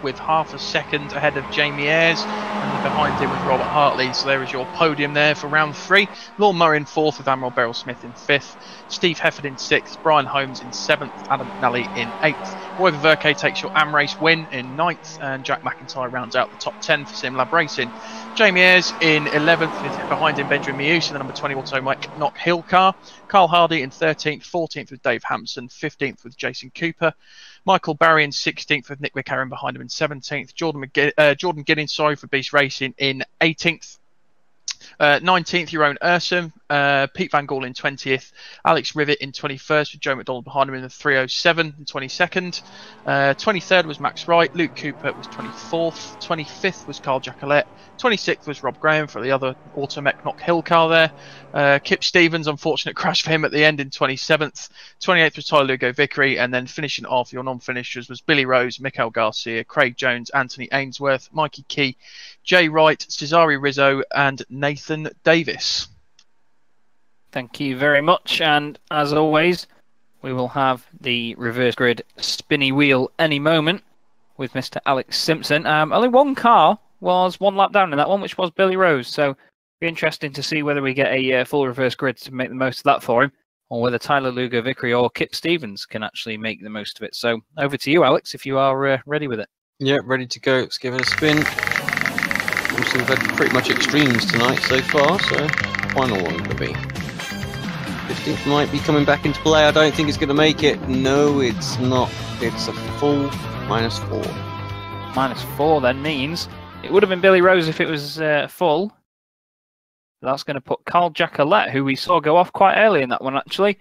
C: with half a second ahead of Jamie Ayres, and behind him was Robert Hartley. So there is your podium there for round 3. Lorne Murray in 4th with Admiral Beryl Smith in 5th. Steve Hefford in 6th. Brian Holmes in 7th. Adam McNally in 8th. Roy Verke takes your AM race win in 9th, and Jack McIntyre rounds out the top 10 for SimLab Racing. Jamie Ayres in 11th, with behind him Benjamin Meuse in the number 20 Auto Knock Hill car. Carl Hardy in 13th, 14th with Dave Hampson, 15th with Jason Cooper. Michael Barry in 16th with Nick McCarron behind him in 17th. Jordan Giddings, for Beast Racing in 18th. 19th, your own Ursum. Pete Van Gaal in 20th. Alex Rivet in 21st with Joe McDonald behind him in the 307 in 22nd. 23rd was Max Wright. Luke Cooper was 24th. 25th was Carl Jacquelet. 26th was Rob Graham for the other Automech Knock Hill car there. Kip Stevens, unfortunate crash for him at the end in 27th. 28th was Tyler Lugo Vickery, and then finishing off your non-finishers was Billy Rose, Mikael Garcia, Craig Jones, Anthony Ainsworth, Mikey Key, Jay Wright, Cesare Rizzo, and Nathan Davis.
B: Thank you very much, and as always, we will have the reverse grid spinny wheel any moment with Mr. Alex Simpson. Only one car was one lap down in that one, which was Billy Rose, so be interesting to see whether we get a full reverse grid to make the most of that for him, or whether Tyler Lugo Vickery or Kip Stevens can actually make the most of it. So over to you, Alex, if you are ready with it.
D: Yeah, ready to go. Let's give it a spin. Obviously, we've had pretty much extremes tonight so far, so final one could be. 15th might be coming back into play. I don't think it's going to make it. No, it's not. It's a full -4.
B: -4 then means it would have been Billy Rose if it was full. That's going to put Carl Jacquelet, who we saw go off quite early in that one actually,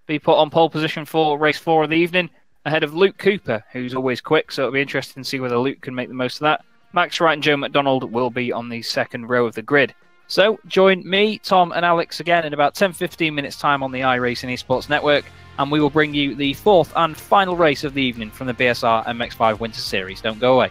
B: be put on pole position for race 4 of the evening, ahead of Luke Cooper, who's always quick, so it'll be interesting to see whether Luke can make the most of that. Max Wright and Joe McDonald will be on the second row of the grid. So join me, Tom and Alex again in about 10-15 minutes time on the iRacing Esports Network, and we will bring you the 4th and final race of the evening from the BSR MX5 Winter Series. Don't go away.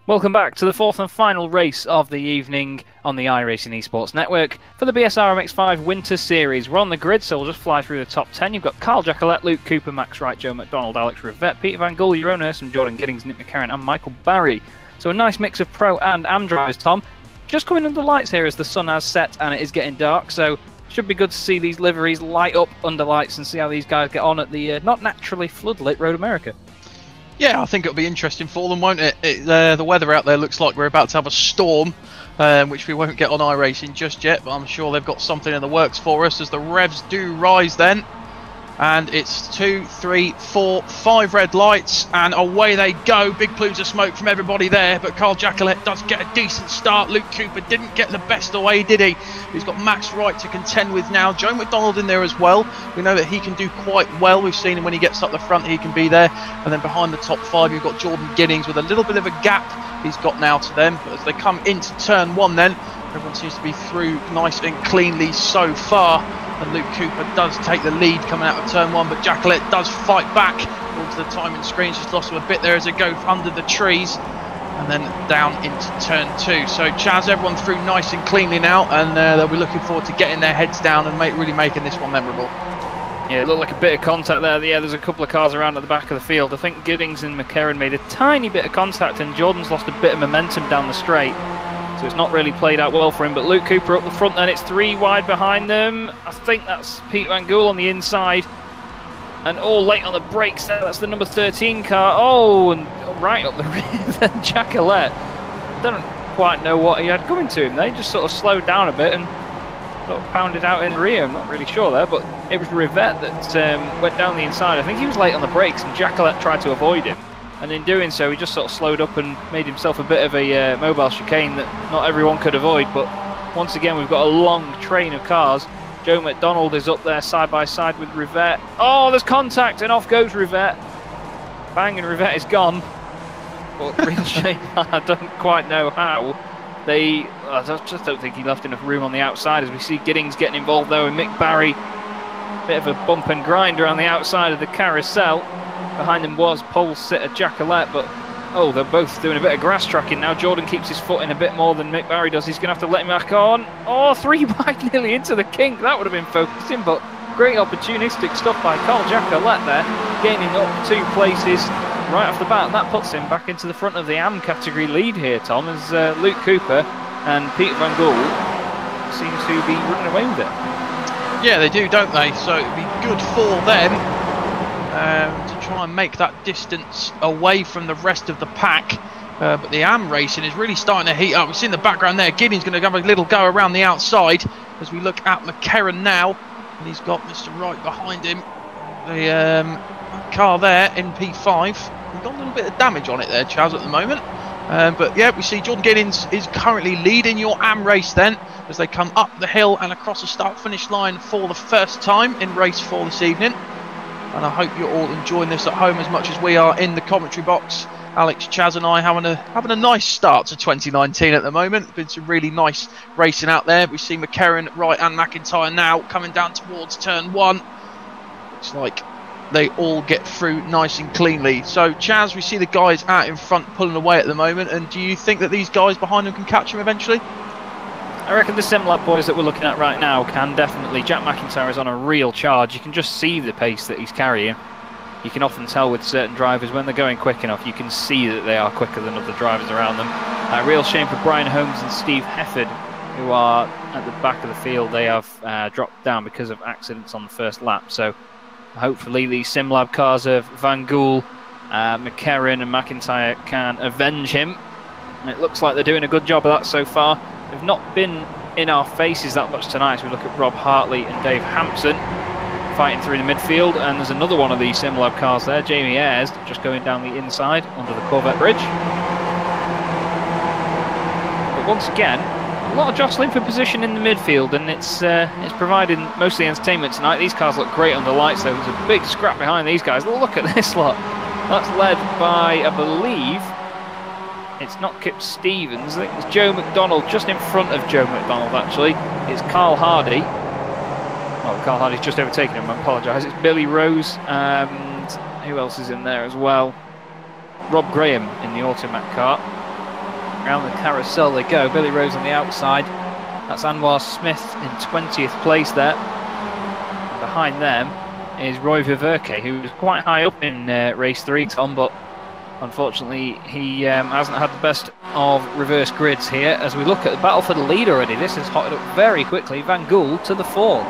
B: Welcome back to the fourth and final race of the evening on the iRacing Esports Network for the BSR MX5 Winter Series. We're on the grid, so we'll just fly through the top 10. You've got Carl Jackalette, Luke Cooper, Max Wright, Joe McDonald, Alex Rivette, Peter Van Gool, Jeroen Hurst, Jordan Giddings, Nick McCarron and Michael Barry. So a nice mix of pro and am drivers, Tom. Just coming under the lights here as the sun has set and it is getting dark, so should be good to see these liveries light up under lights and see how these guys get on at the not naturally floodlit Road America.
C: Yeah, I think it'll be interesting for them, won't it? The weather out there looks like we're about to have a storm, which we won't get on iRacing just yet, but I'm sure they've got something in the works for us as the revs do rise then. And it's 2, 3, 4, 5 red lights, and away they go. Big plumes of smoke from everybody there, but Carl Jackalette does get a decent start. Luke Cooper didn't get the best away, did he? He's got Max Wright to contend with now. Joe McDonald in there as well. We know that he can do quite well. We've seen him when he gets up the front, he can be there. And then behind the top 5, you've got Jordan Giddings with a little bit of a gap he's got now to them. But as they come into turn 1 then, everyone seems to be through nice and cleanly so far. And Luke Cooper does take the lead coming out of turn 1, but Jackalette does fight back. According to the timing screen, she's lost him a bit there as they go under the trees and then down into turn 2. So Chaz, everyone through nice and cleanly now, and they'll be looking forward to getting their heads down and really making this one memorable.
B: Yeah, it looked like a bit of contact there. Yeah, there's a couple of cars around at the back of the field. I think Giddings and McCarron made a tiny bit of contact, and Jordan's lost a bit of momentum down the straight. So it's not really played out well for him, but Luke Cooper up the front then, it's 3 wide behind them. I think that's Peter Van Gool on the inside. And all late on the brakes there, that's the number 13 car. Oh, and right up the rear then, Jackalette. Don't quite know what he had coming to him. They just sort of slowed down a bit and sort of pounded out in rear. I'm not really sure there, but it was Rivette that went down the inside. I think he was late on the brakes and Jackalette tried to avoid him. And in doing so, he just sort of slowed up and made himself a bit of a mobile chicane that not everyone could avoid. But once again, we've got a long train of cars. Joe McDonald is up there side by side with Rivette. Oh, there's contact, and off goes Rivette. Bang, and Rivette is gone. But real shame, I don't quite know how. I just don't think he left enough room on the outside, as we see Giddings getting involved there with Mick Barry. Bit of a bump and grind around the outside of the carousel. Behind them was pole sitter Jackalette, but oh, they're both doing a bit of grass tracking now. Jordan keeps his foot in a bit more than Mick Barry does. He's going to have to let him back on. Oh, 3 wide nearly into the kink. That would have been focusing, but great opportunistic stuff by Carl Jackalette there, gaining up 2 places right off the bat. And that puts him back into the front of the AM category lead here, Tom, as Luke Cooper and Peter Van Gool seem to be running away with it.
C: Yeah, they do, don't they? So it'd be good for them to try and make that distance away from the rest of the pack. But the AM racing is really starting to heat up. We've seen the background there. Giddings going to have a little go around the outside as we look at McCarron now. And he's got Mr. Wright behind him. The car there in P5. We've got a little bit of damage on it there, Chaz, at the moment. But yeah, we see Jordan Giddings is currently leading your AM race then as they come up the hill and across the start-finish line for the first time in race 4 this evening. And I hope you're all enjoying this at home as much as we are in the commentary box. Alex, Chaz and I having a nice start to 2019 at the moment. There's been some really nice racing out there. We see McCarron, Wright and McIntyre now coming down towards turn 1. Looks like they all get through nice and cleanly. So Chaz, we see the guys out in front pulling away at the moment. And do you think that these guys behind them can catch them eventually?
B: I reckon the Simlab boys that we're looking at right now can definitely. Jack McIntyre is on a real charge. You can just see the pace that he's carrying. You can often tell with certain drivers when they're going quick enough, you can see that they are quicker than other drivers around them. Real shame for Brian Holmes and Steve Hefford, who are at the back of the field. They have dropped down because of accidents on the first lap. So hopefully the Simlab cars of Van Gool, McCarron and McIntyre can avenge him. And it looks like they're doing a good job of that so far. They've not been in our faces that much tonight as we look at Rob Hartley and Dave Hampson fighting through the midfield, and there's another one of these Simlab cars there, Jamie Ayres, just going down the inside under the Corvette bridge. But once again, a lot of jostling for position in the midfield, and it's providing mostly entertainment tonight. These cars look great under lights though. There's a big scrap behind these guys. Look at this lot. That's led by, I believe, it's not Kip Stevens, I think it's Joe McDonald, just in front of Joe McDonald actually. It's Carl Hardy. Oh, Carl Hardy's just overtaken him, I apologise. It's Billy Rose, and who else is in there as well? Rob Graham in the Automat car. round the carousel they go. Billy Rose on the outside. That's Anwar Smith in 20th place there. And behind them is Roy Viverke, who was quite high up in race 3, Tom, but unfortunately he hasn't had the best of reverse grids here. As we look at the battle for the lead already, this has hotted up very quickly. Van Gool to the fore.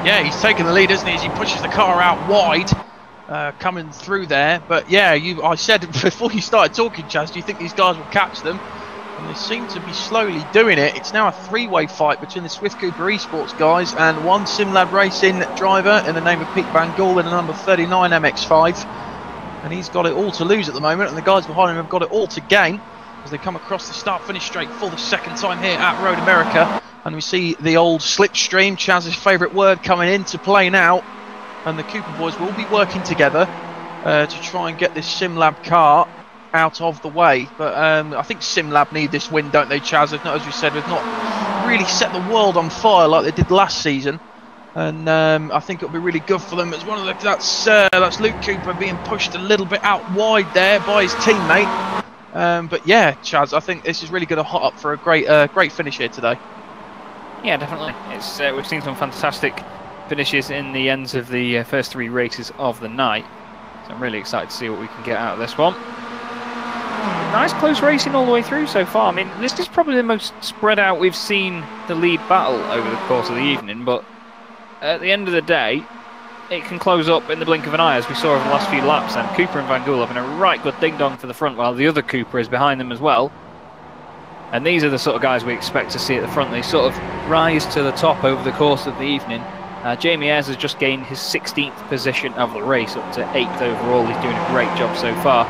C: Yeah, he's taking the lead, isn't he, as he pushes the car out wide, coming through there. But yeah, I said before you started talking, Chaz, do you think these guys will catch them? And they seem to be slowly doing it. It's now a three-way fight between the Swift Cooper Esports guys and one SimLab Racing driver in the name of Pete Van Gool in the number 39 MX5. And he's got it all to lose at the moment, and the guys behind him have got it all to gain as they come across the start-finish straight for the second time here at Road America. And we see the old slipstream, Chaz's favourite word, coming into play now. And the Cooper boys will be working together to try and get this SimLab car out of the way. But I think SimLab need this win, don't they, Chaz? As we said, they've not really set the world on fire like they did last season. And I think it'll be really good for them. As one of that's Luke Cooper being pushed a little bit out wide there by his teammate. But yeah, Chaz, I think this is really going to hot up for a great finish here today.
B: Yeah, definitely. It's we've seen some fantastic finishes in the ends of the first 3 races of the night. So I'm really excited to see what we can get out of this one. Nice close racing all the way through so far. I mean, this is probably the most spread out we've seen the lead battle over the course of the evening, but at the end of the day, it can close up in the blink of an eye, as we saw over the last few laps, and Cooper and Van Gool having a right good ding-dong for the front, while the other Cooper is behind them as well. And these are the sort of guys we expect to see at the front. They sort of rise to the top over the course of the evening. Jamie Ayres has just gained his 16th position of the race, up to 8th overall. He's doing a great job so far.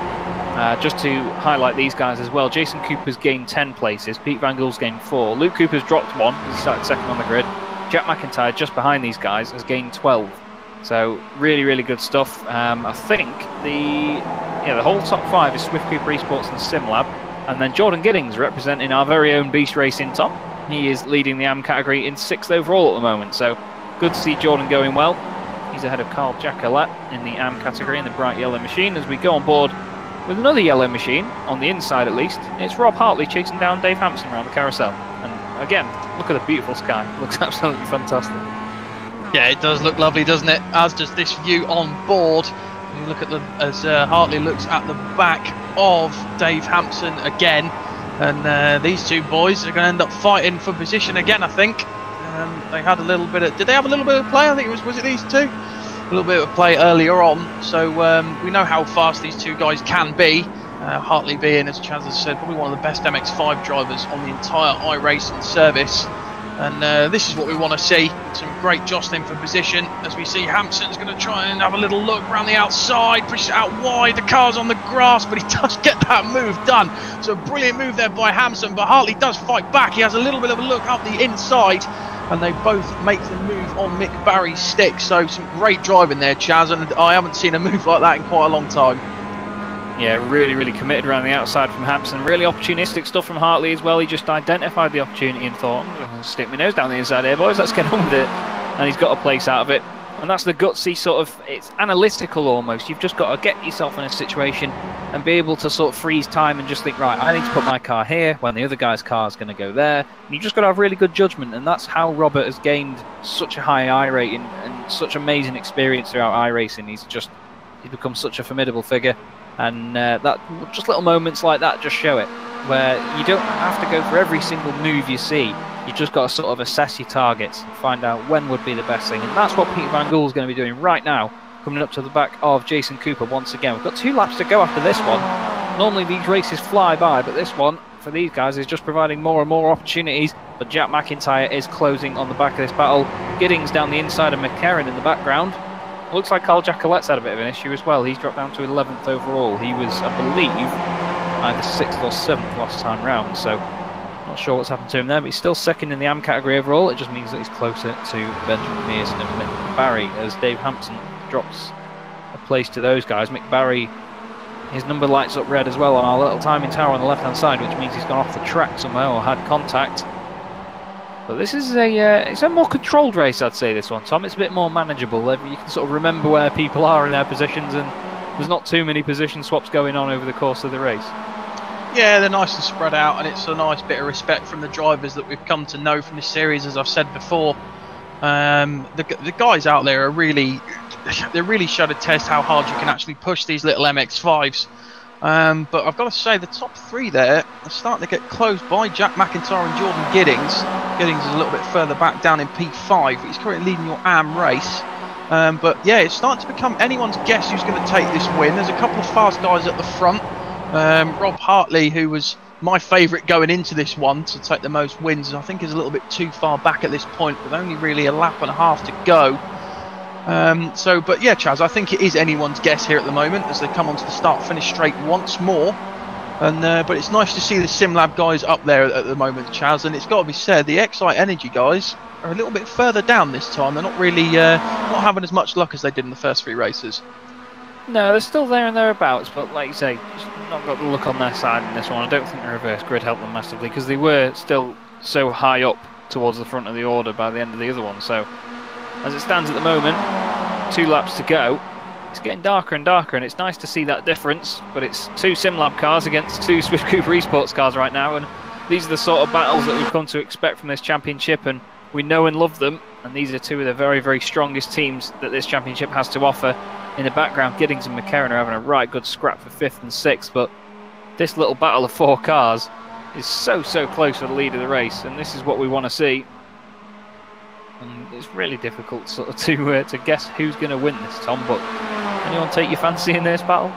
B: Just to highlight these guys as well, Jason Cooper's gained 10 places, Pete Van Gool's gained 4, Luke Cooper's dropped 1, he started second on the grid. Jack McIntyre, just behind these guys, has gained 12. So really, really good stuff. I think the whole top 5 is Swift Cooper Esports and SimLab, and then Jordan Giddings representing our very own Beast Racing Tom. He is leading the AM category in 6th overall at the moment. So good to see Jordan going well. He's ahead of Carl Jacquelet in the AM category in the bright yellow machine. As we go on board with another yellow machine, on the inside at least, it's Rob Hartley chasing down Dave Hampson around the carousel. And again, look at the beautiful sky. It looks absolutely fantastic.
C: Yeah, it does look lovely, doesn't it? As does this view on board. You look at as Hartley looks at the back of Dave Hampson again. And these two boys are going to end up fighting for position again, I think. They had a little bit of... Did they have a little bit of play? I think was it these two? A little bit of play earlier on. So we know how fast these two guys can be. Hartley being, as Chaz has said, probably one of the best MX5 drivers on the entire iRacing service. And this is what we want to see. Some great jostling for position. As we see Hampson's going to try and have a little look around the outside, push it out wide. The car's on the grass, but he does get that move done. So a brilliant move there by Hampson, but Hartley does fight back. He has a little bit of a look up the inside, and they both make the move on Mick Barry's stick. So some great driving there, Chaz, and I haven't seen a move like that in quite a long time.
B: Yeah, really, really committed around the outside from Hampson. Really opportunistic stuff from Hartley as well. He just identified the opportunity and thought, I'm going to stick my nose down the inside here, boys. Let's get on with it. And he's got a place out of it. And that's the gutsy sort of, it's analytical almost. You've just got to get yourself in a situation and be able to sort of freeze time and just think, right, I need to put my car here when the other guy's car is going to go there. And you've just got to have really good judgment. And that's how Robert has gained such a high I rating and such amazing experience throughout iRacing. He's become such a formidable figure. And that just little moments like that just show it, where you don't have to go for every single move you see. You just got to sort of assess your targets and find out when would be the best thing. And that's what Pete Van Gool is going to be doing right now, coming up to the back of Jason Cooper once again. We've got 2 laps to go after this one. Normally these races fly by, but this one, for these guys, is just providing more and more opportunities. But Jack McIntyre is closing on the back of this battle. Giddings down the inside of McCarran in the background. Looks like Carl Jacquelet's had a bit of an issue as well. He's dropped down to 11th overall. He was, I believe, either 6th or 7th last time round, so not sure what's happened to him there, but he's still second in the AM category overall. It just means that he's closer to Benjamin Mears and Mick Barry, as Dave Hampson drops a place to those guys. Mick Barry, his number lights up red as well on our little timing tower on the left-hand side, which means he's gone off the track somewhere or had contact. But this is it's a more controlled race, I'd say, this one, Tom. It's a bit more manageable. You can sort of remember where people are in their positions, and there's not too many position swaps going on over the course of the race.
C: Yeah, they're nice and spread out, and it's a nice bit of respect from the drivers that we've come to know from this series, as I've said before. The guys out there are really show to test how hard you can actually push these little MX5s. But I've got to say, the top three there are starting to get close by Jack McIntyre and Jordan Giddings. Giddings is a little bit further back down in P5. He's currently leading your AM race. But yeah, it's starting to become anyone's guess who's going to take this win. There's a couple of fast guys at the front. Rob Hartley, who was my favourite going into this one to take the most wins, I think is a little bit too far back at this point, with only really a lap and a half to go. But yeah, Chaz, I think it is anyone's guess here at the moment as they come onto the start-finish straight once more. But it's nice to see the SimLab guys up there at the moment, Chaz, and it's got to be said, the Excite Energy guys are a little bit further down this time. They're not really not having as much luck as they did in the first three races.
B: No, they're still there and thereabouts, but like you say, just not got the luck on their side in this one. I don't think the reverse grid helped them massively, because they were still so high up towards the front of the order by the end of the other one. So as it stands at the moment, 2 laps to go, it's getting darker and darker, and it's nice to see that difference. But it's 2 SimLab cars against 2 Swift Cooper Esports cars right now, and these are the sort of battles that we've come to expect from this championship, and we know and love them. And these are 2 of the very, very strongest teams that this championship has to offer. In the background, Giddings and McCarran are having a right good scrap for 5th and 6th, but this little battle of 4 cars is so close for the lead of the race, and this is what we want to see. And it's really difficult sort of to guess who's going to win this, Tom, but anyone take your fancy in this battle?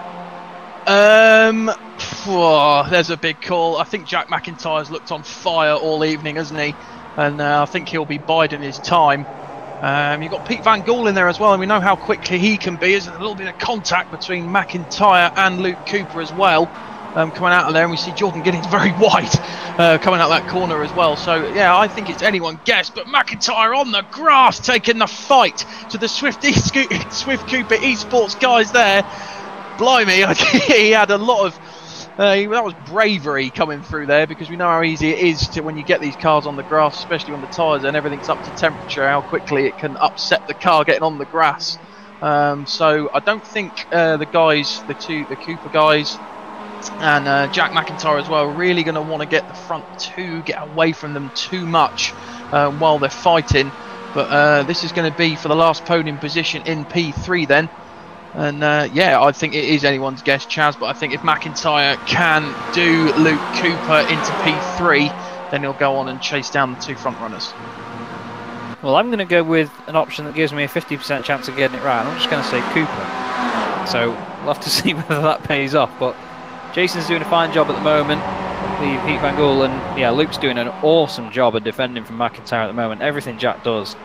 C: There's a big call. I think Jack McIntyre's looked on fire all evening, hasn't he? And I think he'll be biding his time. You've got Pete Van Gool in there as well, and we know how quickly he can be. There's a little bit of contact between McIntyre and Luke Cooper as well, coming out of there, and we see Jordan Giddings very wide coming out that corner as well. So yeah, I think it's anyone guess, but McIntyre on the grass taking the fight to the Swift Cooper Esports guys there. Blimey, he had a lot of that was bravery coming through there, because we know how easy it is to, when you get these cars on the grass, especially when the tyres and everything's up to temperature, how quickly it can upset the car getting on the grass. So I don't think the Cooper guys and Jack McIntyre as well, are really going to want to get the front 2, get away from them too much while they're fighting. But this is going to be for the last podium position in P3 then. And yeah, I think it is anyone's guess, Chaz, but I think if McIntyre can do Luke Cooper into P3, then he'll go on and chase down the 2 front runners.
B: Well, I'm going to go with an option that gives me a 50% chance of getting it right. I'm just going to say Cooper. So we'll have to see whether that pays off. But Jason's doing a fine job at the moment, the Pete Van Gool, and yeah, Luke's doing an awesome job of defending from McIntyre at the moment. Everything Jack does,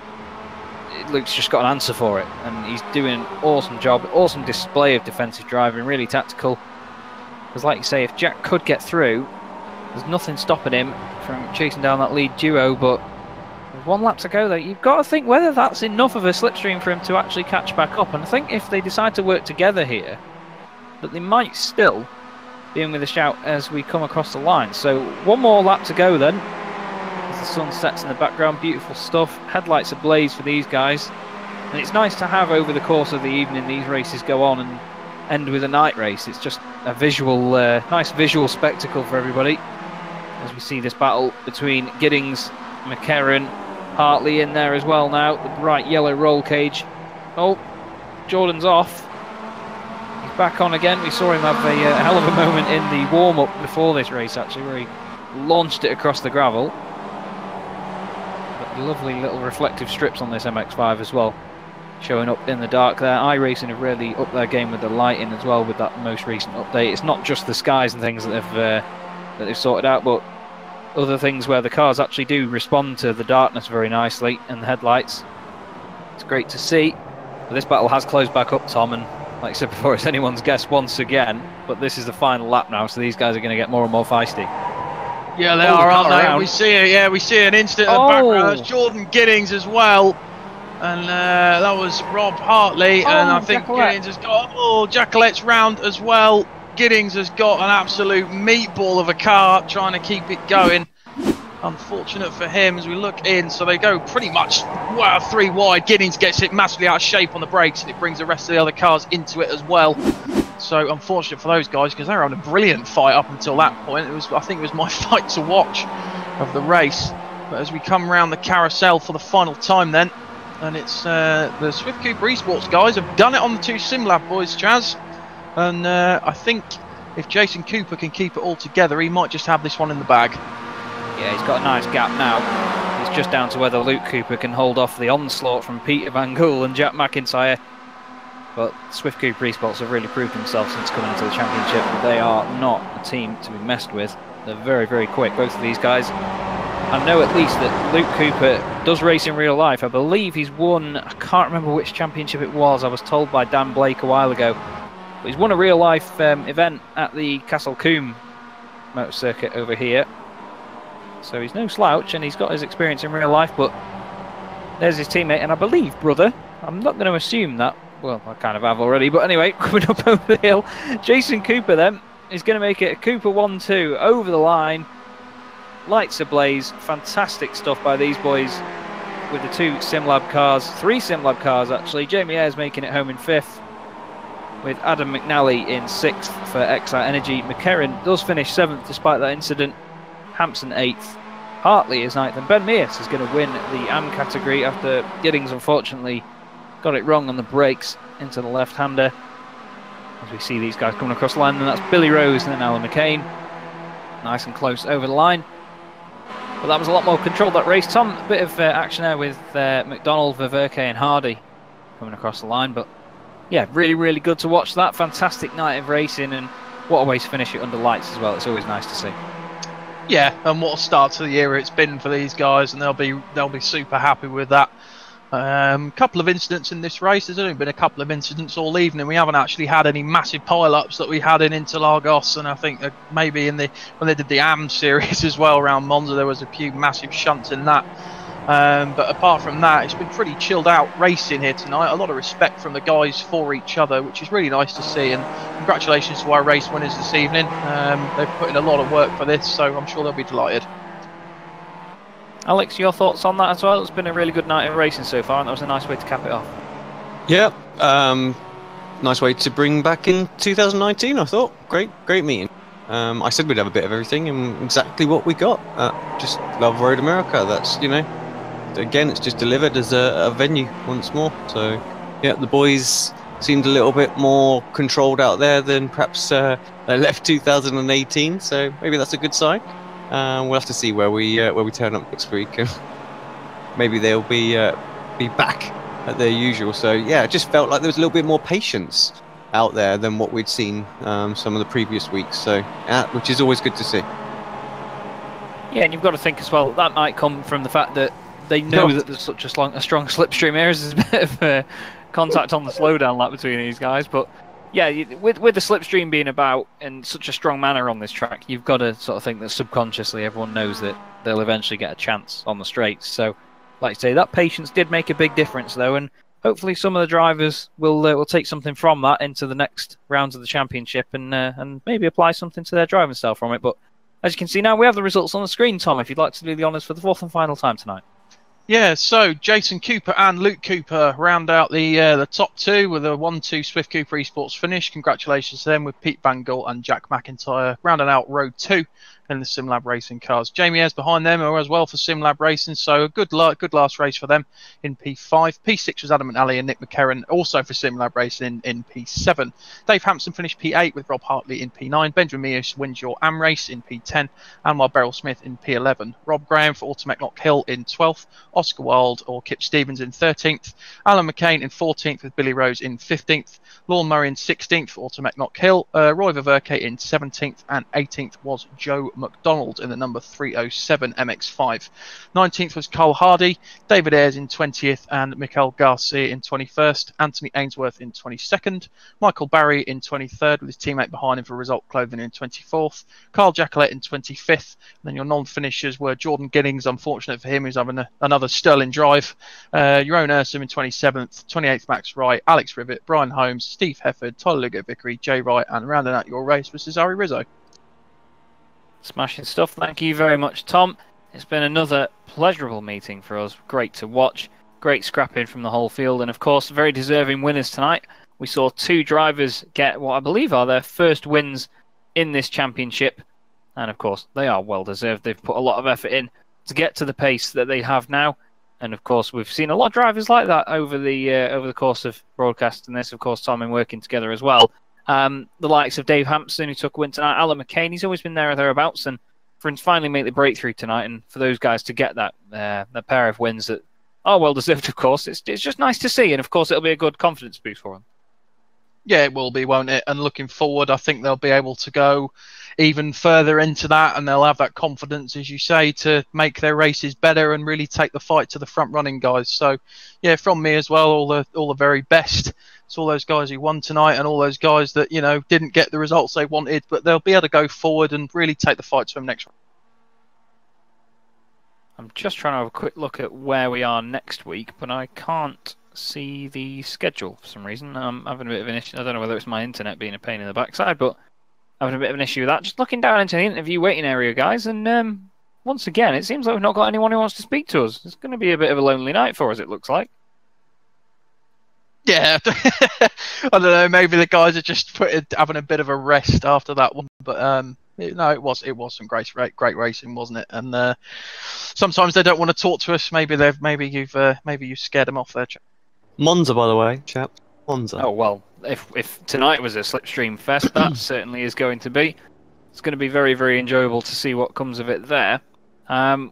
B: Luke's just got an answer for it, and he's doing an awesome job, awesome display of defensive driving, really tactical. Because like you say, if Jack could get through, there's nothing stopping him from chasing down that lead duo, but with 1 lap to go though, you've got to think whether that's enough of a slipstream for him to actually catch back up. And I think if they decide to work together here, that they might still be in with a shout as we come across the line. So 1 more lap to go then. The sun sets in the background, beautiful stuff, headlights ablaze for these guys, and it's nice to have over the course of the evening these races go on and end with a night race. It's just a visual, nice visual spectacle for everybody as we see this battle between Giddings, McCarran, Hartley in there as well now, the bright yellow roll cage. Oh, Jordan's off. He's back on again. We saw him have a hell of a moment in the warm-up before this race actually, where he launched it across the gravel. Lovely little reflective strips on this MX5 as well, showing up in the dark there. iRacing have really upped their game with the lighting as well with that most recent update. It's not just the skies and things that they've sorted out, but other things where the cars actually do respond to the darkness very nicely, and the headlights. It's great to see. But this battle has closed back up, Tom, and like I said before, it's anyone's guess once again, but this is the final lap now, so these guys are going to get more and more feisty.
C: Yeah, they are, aren't they? We see it. Yeah, we see an instant in the background. That's Jordan Giddings as well, and that was Rob Hartley. And I think Giddings has got Jacolette's round as well. Giddings has got an absolute meatball of a car trying to keep it going. Unfortunate for him as we look in. So they go pretty much 3 wide. Giddings gets it massively out of shape on the brakes, and it brings the rest of the other cars into it as well. So So unfortunate for those guys because they were having a brilliant fight up until that point. I think it was my fight to watch of the race. But as we come around the carousel for the final time then, and it's the Swift Cooper Esports guys have done it on the two SimLab boys, Chaz. And I think if Jason Cooper can keep it all together, he might just have this one in the bag.
B: Yeah, he's got a nice gap now. It's just down to whether Luke Cooper can hold off the onslaught from Peter Van Gool and Jack McIntyre. But Swift Cooper Esports have really proved themselves since coming into the championship. They are not a team to be messed with. They're very, very quick, both of these guys. I know at least that Luke Cooper does race in real life. I believe he's won, I can't remember which championship it was. I was told by Dan Blake a while ago. But he's won a real life event at the Castle Combe motor circuit over here. So he's no slouch and he's got his experience in real life. But there's his teammate and I believe brother. I'm not going to assume that. Well, I kind of have already. But anyway, coming up over the hill. Jason Cooper then is going to make it a Cooper 1-2 over the line. Lights ablaze, fantastic stuff by these boys with the two SimLab cars, three SimLab cars actually. Jamie Ayres making it home in 5th, with Adam McNally in 6th for Excite Energy. McCarran does finish 7th despite that incident. Hampson 8th, Hartley is 9th, and Ben Mears is going to win the AM category after Giddings unfortunately got it wrong on the brakes into the left-hander. As we see these guys coming across the line, and that's Billy Rose and then Alan McCain. Nice and close over the line. But that was a lot more controlled, that race. Tom, a bit of action there with McDonald, Ververke and Hardy coming across the line. But yeah, really, really good to watch that. Fantastic night of racing, and what a way to finish it under lights as well. It's always nice to see. Yeah,
C: and what a start to the year it's been for these guys, and they'll be super happy with that. Couple of incidents in this race. There's only been a couple of incidents all evening. We haven't actually had any massive pile-ups that we had in Interlagos, and I think that maybe when they did the AM series as well around Monza, there was a few massive shunts in that. But apart from that, it's been pretty chilled out racing here tonight. A lot of respect from the guys for each other, which is really nice to see. And congratulations to our race winners this evening. They've put in a lot of work for this, so I'm sure they'll be delighted.
B: Alex, your thoughts on that as well? It's been a really good night of racing so far, and that was a nice way to cap it off.
D: Yeah, nice way to bring back in 2019, I thought. Great meeting. I said we'd have a bit of everything, and exactly what we got. Just love Road America. That's, again, it's just delivered as a venue once more. So, yeah, the boys seemed a little bit more controlled out there than perhaps they left 2018, so maybe that's a good sign. We'll have to see where we turn up next week, and maybe they'll be back at their usual. So yeah, it just felt like there was a little bit more patience out there than what we'd seen some of the previous weeks. So which is always good to see.
B: Yeah, and you've got to think as well that might come from the fact that they know that there's such a strong slipstream here. There's a bit of contact on the slowdown lap between these guys, but. Yeah, with the slipstream being about in such a strong manner on this track, you've got to sort of think that subconsciously everyone knows that they'll eventually get a chance on the straights. So, like I say, that patience did make a big difference, though, and hopefully some of the drivers will take something from that into the next rounds of the championship and maybe apply something to their driving style from it. But as you can see now, we have the results on the screen, Tom, if you'd like to do the honours for the 4th and final time tonight.
C: Yeah, so Jason Cooper and Luke Cooper round out the top two with a 1-2 Swift Cooper Esports finish. Congratulations to them, with Pete Van Gool and Jack McIntyre rounding out row 2 in the SimLab Racing cars. Jamie Ayres behind them as well for SimLab Racing, so a good last race for them in P5. P6 was Adam McNally and Nick McCarran, also for SimLab Racing in P7. Dave Hampson finished P8 with Rob Hartley in P9. Benjamin Mears wins your AM race in P10, and while Beryl Smith in P11. Rob Graham for Automac Hill in 12th. Oscar Wilde or Kip Stevens in 13th. Alan McCain in 14th with Billy Rose in 15th. Lorne Murray in 16th for Automac Hill. Roy Ververke in 17th, and 18th was Joe McDonald in the number 307 MX5. 19th was Carl Hardy. David Ayres in 20th and Mikael Garcia in 21st. Anthony Ainsworth in 22nd. Michael Barry in 23rd with his teammate behind him for Result Clothing in 24th. Carl Jacquelet in 25th. And then your non-finishers were Jordan Giddings, unfortunate for him, who's having another sterling drive. Jeroen Ursum in 27th. 28th Max Wright. Alex Rivet. Brian Holmes. Steve Hefford. Tyler Lugo-Vickery. Jay Wright. And rounding out your race was Cesare Rizzo.
B: Smashing stuff. Thank you very much, Tom. It's been another pleasurable meeting for us. Great to watch. Great scrapping from the whole field. And, of course, very deserving winners tonight we saw 2 drivers get what I believe are their first wins in this championship. And of course, they are well deserved. They've put a lot of effort in to get to the pace that they have now. And of course, we've seen a lot of drivers like that over the course of broadcasting this. Of course, Tom and working together as well. The likes of Dave Hampson, who took a win tonight, Alan McCain, he's always been there or thereabouts, and for him to finally make the breakthrough tonight, and for those guys to get that pair of wins that are well deserved, of course, it's just nice to see, and of course, it'll be a good confidence boost for them.
C: Yeah, it will be, won't it? And looking forward, I think they'll be able to go even further into that, and they'll have that confidence, as you say, to make their races better and really take the fight to the front running guys. So, yeah, from me as well, all the very best to all those guys who won tonight and all those guys that, you know, didn't get the results they wanted, but they'll be able to go forward and really take the fight to them next round.
B: I'm just trying to have a quick look at where we are next week, but I can't see the schedule for some reason. I'm having a bit of an issue. I don't know whether it's my internet being a pain in the backside, but having a bit of an issue with that. Just looking down into the interview waiting area, guys, and once again, it seems like we've not got anyone who wants to speak to us. It's going to be a bit of a lonely night for us, it looks like.
C: Yeah, I don't know. Maybe the guys are just having a bit of a rest after that one, but no, it was some great racing, wasn't it? And sometimes they don't want to talk to us. Maybe you've scared them off there.
D: Monza, by the way, chap. Monza.
B: Oh well, if tonight was a slipstream fest, that certainly is going to be. It's going to be very, very enjoyable to see what comes of it there.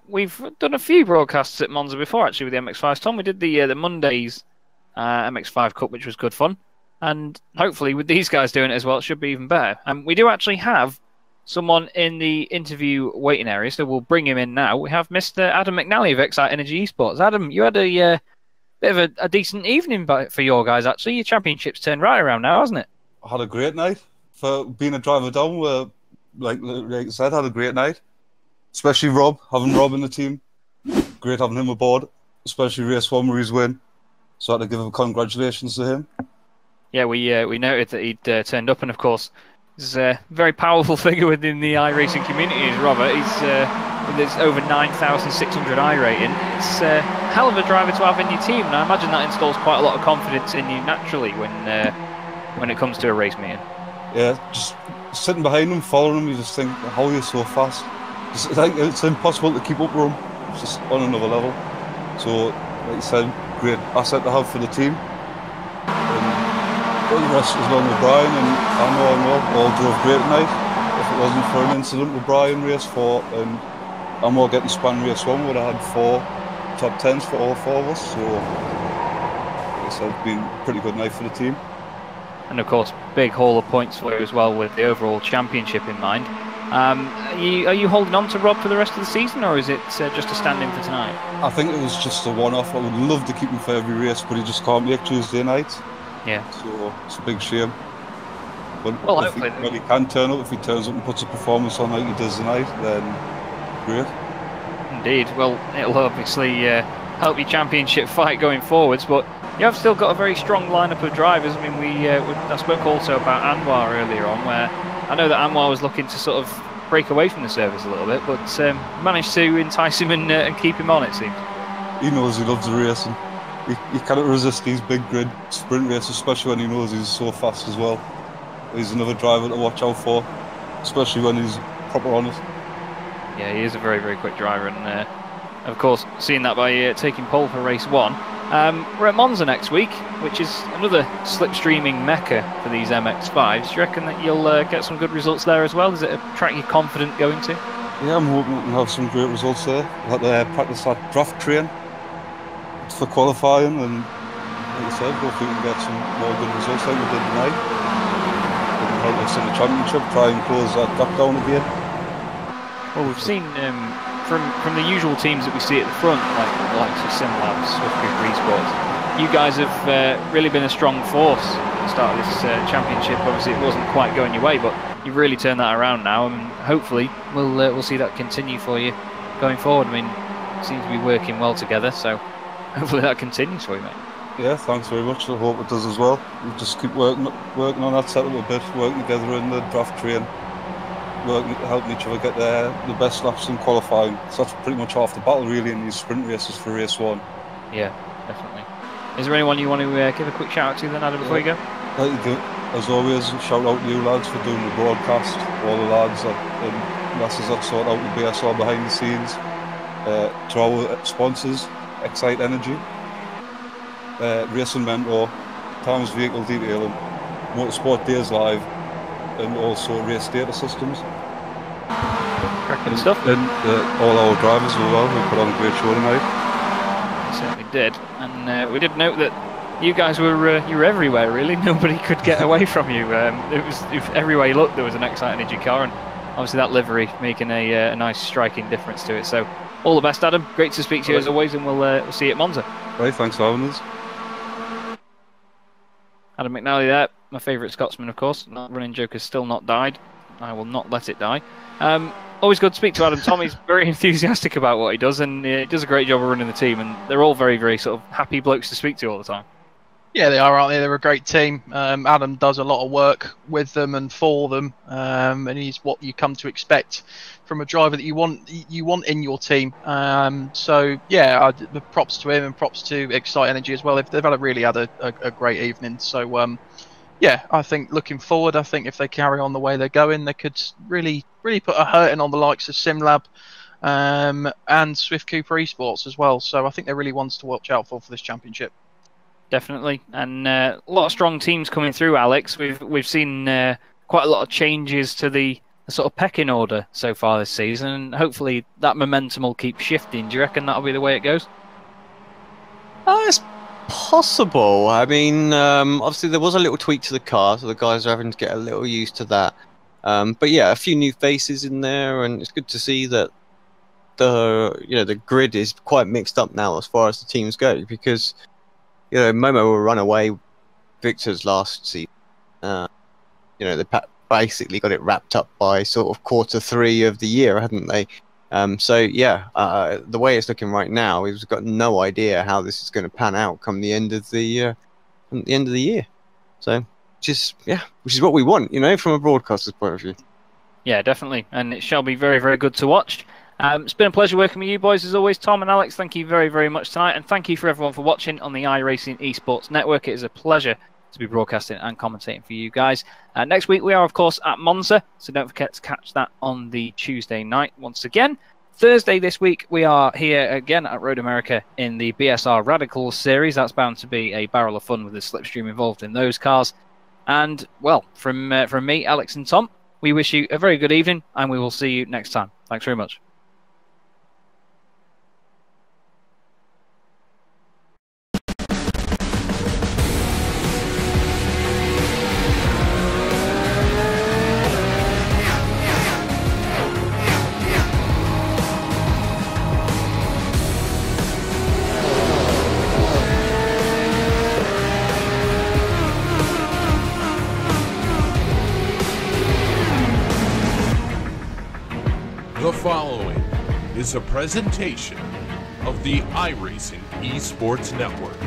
B: We've done a few broadcasts at Monza before, actually, with the MX5. Tom, we did the Mondays MX5 Cup, which was good fun. And hopefully with these guys doing it as well, it should be even better. We do actually have someone in the interview waiting area, so we'll bring him in now. We have Mr. Adam McNally of Excite Energy Esports. Adam, you had a bit of a decent evening for your guys, actually. Your championship's turned right around now, hasn't it?
E: I had a great night. For being a driver down, like I said, I had a great night. Especially Rob, having Rob in the team. Great having him aboard, especially race 1 where he's win. So I had to give a congratulations to him. Yeah,
B: we noted that he'd turned up, and of course, he's a very powerful figure within the iRacing community, is Robert. There's over 9,600 iRating. It's a hell of a driver to have in your team, and I imagine that installs quite a lot of confidence in you naturally when it comes to a race meeting.
E: Yeah, just sitting behind him, following him, you just think, how are you so fast? It's impossible to keep up with him. It's just on another level. So, like you said, great asset to have for the team. And all the rest was along with Brian and Amor all drove great tonight. If it wasn't for an incident with Brian race 4 and Amor getting spun race 1, would have had 4 top 10s for all 4 of us. So, like I said, it's been a pretty good night for the team.
B: And of course, big haul of points for you as well with the overall championship in mind. Are you holding on to Rob for the rest of the season, or is it just a stand-in for tonight?
E: I think it was just a one-off. I would love to keep him for every race, but he just can't make Tuesday nights. Yeah. So it's a big shame. But well, if he can turn up, if he turns up and puts a performance on like he does tonight, then great.
B: Indeed. Well, it'll obviously help your championship fight going forwards, but you have still got a very strong lineup of drivers. I mean, I spoke also about Anwar earlier on, where I know that Anwar was looking to sort of break away from the service a little bit, but managed to entice him and keep him on, it seems.
E: He knows he loves the racing. He cannot resist these big grid sprint races, especially when he knows he's so fast as well. He's another driver to watch out for, especially when he's proper on it.
B: Yeah, he is a very, very quick driver, and of course, seeing that by taking pole for race 1. We're at Monza next week, which is another slipstreaming mecca for these MX5s. Do you reckon that you'll get some good results there as well? Is it a track you're confident going to?
E: Yeah, I'm hoping we can have some great results there. We'll have to practice that draft train for qualifying, and like I said, hopefully we can get some more good results like we did tonight. And help us in the championship, try and close that gap down again.
B: Well, we've seen from the usual teams that we see at the front, like the likes of SimLabs, Swift Group Esports, you guys have really been a strong force at the start of this championship. Obviously, it wasn't quite going your way, but you've really turned that around now, and hopefully we'll see that continue for you going forward. I mean, it seems to be working well together, so hopefully that continues for you, mate.
E: Yeah, thanks very much. I hope it does as well. We'll just keep working on that setup a bit, working together in the draft train. Helping each other get the best laps in qualifying. So that's pretty much half the battle really in these sprint races for race 1.
B: Yeah, definitely. Is there anyone you want to give a quick shout out to then, Adam, before you go?
E: As always, shout out to you lads for doing the broadcast. All the lads and lasses that sort out the BSR behind the scenes. To our sponsors, Excite Energy, Racing Mentor, Tom's Vehicle Detailing, Motorsport Days Live, and also Race Data Systems.
B: Cracking stuff.
E: And all our drivers as well, who put on a great show tonight.
B: Certainly did, and we did note that you guys were you were everywhere. Really, nobody could get away from you. It was everywhere you looked, there was an Excite Energy car, and obviously that livery making a nice striking difference to it. So, all the best, Adam. Great to speak to you as always, and we'll see you at Monza.
E: Right, thanks for having us.
B: Adam McNally there, my favourite Scotsman, of course. That running joke has still not died. I will not let it die. Always good to speak to Adam. Tommy's very enthusiastic about what he does, and he does a great job of running the team, and they're all very, very sort of happy blokes to speak to all the time.
C: Yeah, they are, aren't they? They're a great team. Adam does a lot of work with them and for them, and he's what you come to expect from a driver that you want in your team. So yeah, props to him and props to Excite Energy as well. They've really had a great evening. So yeah, I think looking forward, I think if they carry on the way they're going, they could really put a hurting on the likes of SimLab and Swift Cooper Esports as well. So I think they're really ones to watch out for this championship.
B: Definitely, and a lot of strong teams coming through, Alex. We've seen quite a lot of changes to the sort of pecking order so far this season, and hopefully that momentum will keep shifting. Do you reckon that'll be the way it goes?
D: It's possible. I mean, obviously there was a little tweak to the car, so the guys are having to get a little used to that. But yeah, a few new faces in there, and it's good to see that the grid is quite mixed up now as far as the teams go, because Momo will run away Victor's last season. They basically got it wrapped up by sort of Q3 of the year, hadn't they? So yeah, the way it's looking right now, we've got no idea how this is going to pan out come the end of the year. So, which is what we want, from a broadcaster's point of view.
B: Yeah, definitely, and it shall be very, very good to watch. It's been a pleasure working with you boys as always, Tom and Alex. Thank you very, very much tonight, and thank you for everyone for watching on the iRacing Esports Network. It is a pleasure to be broadcasting and commentating for you guys. Next week we are, of course, at Monza, so don't forget to catch that on the Tuesday night once again. Thursday this week we are here again at Road America in the BSR Radicals series. That's bound to be a barrel of fun with the slipstream involved in those cars. And, well, from me, Alex and Tom, we wish you a very good evening, and we will see you next time. Thanks very much.
A: The following is a presentation of the iRacing Esports Network.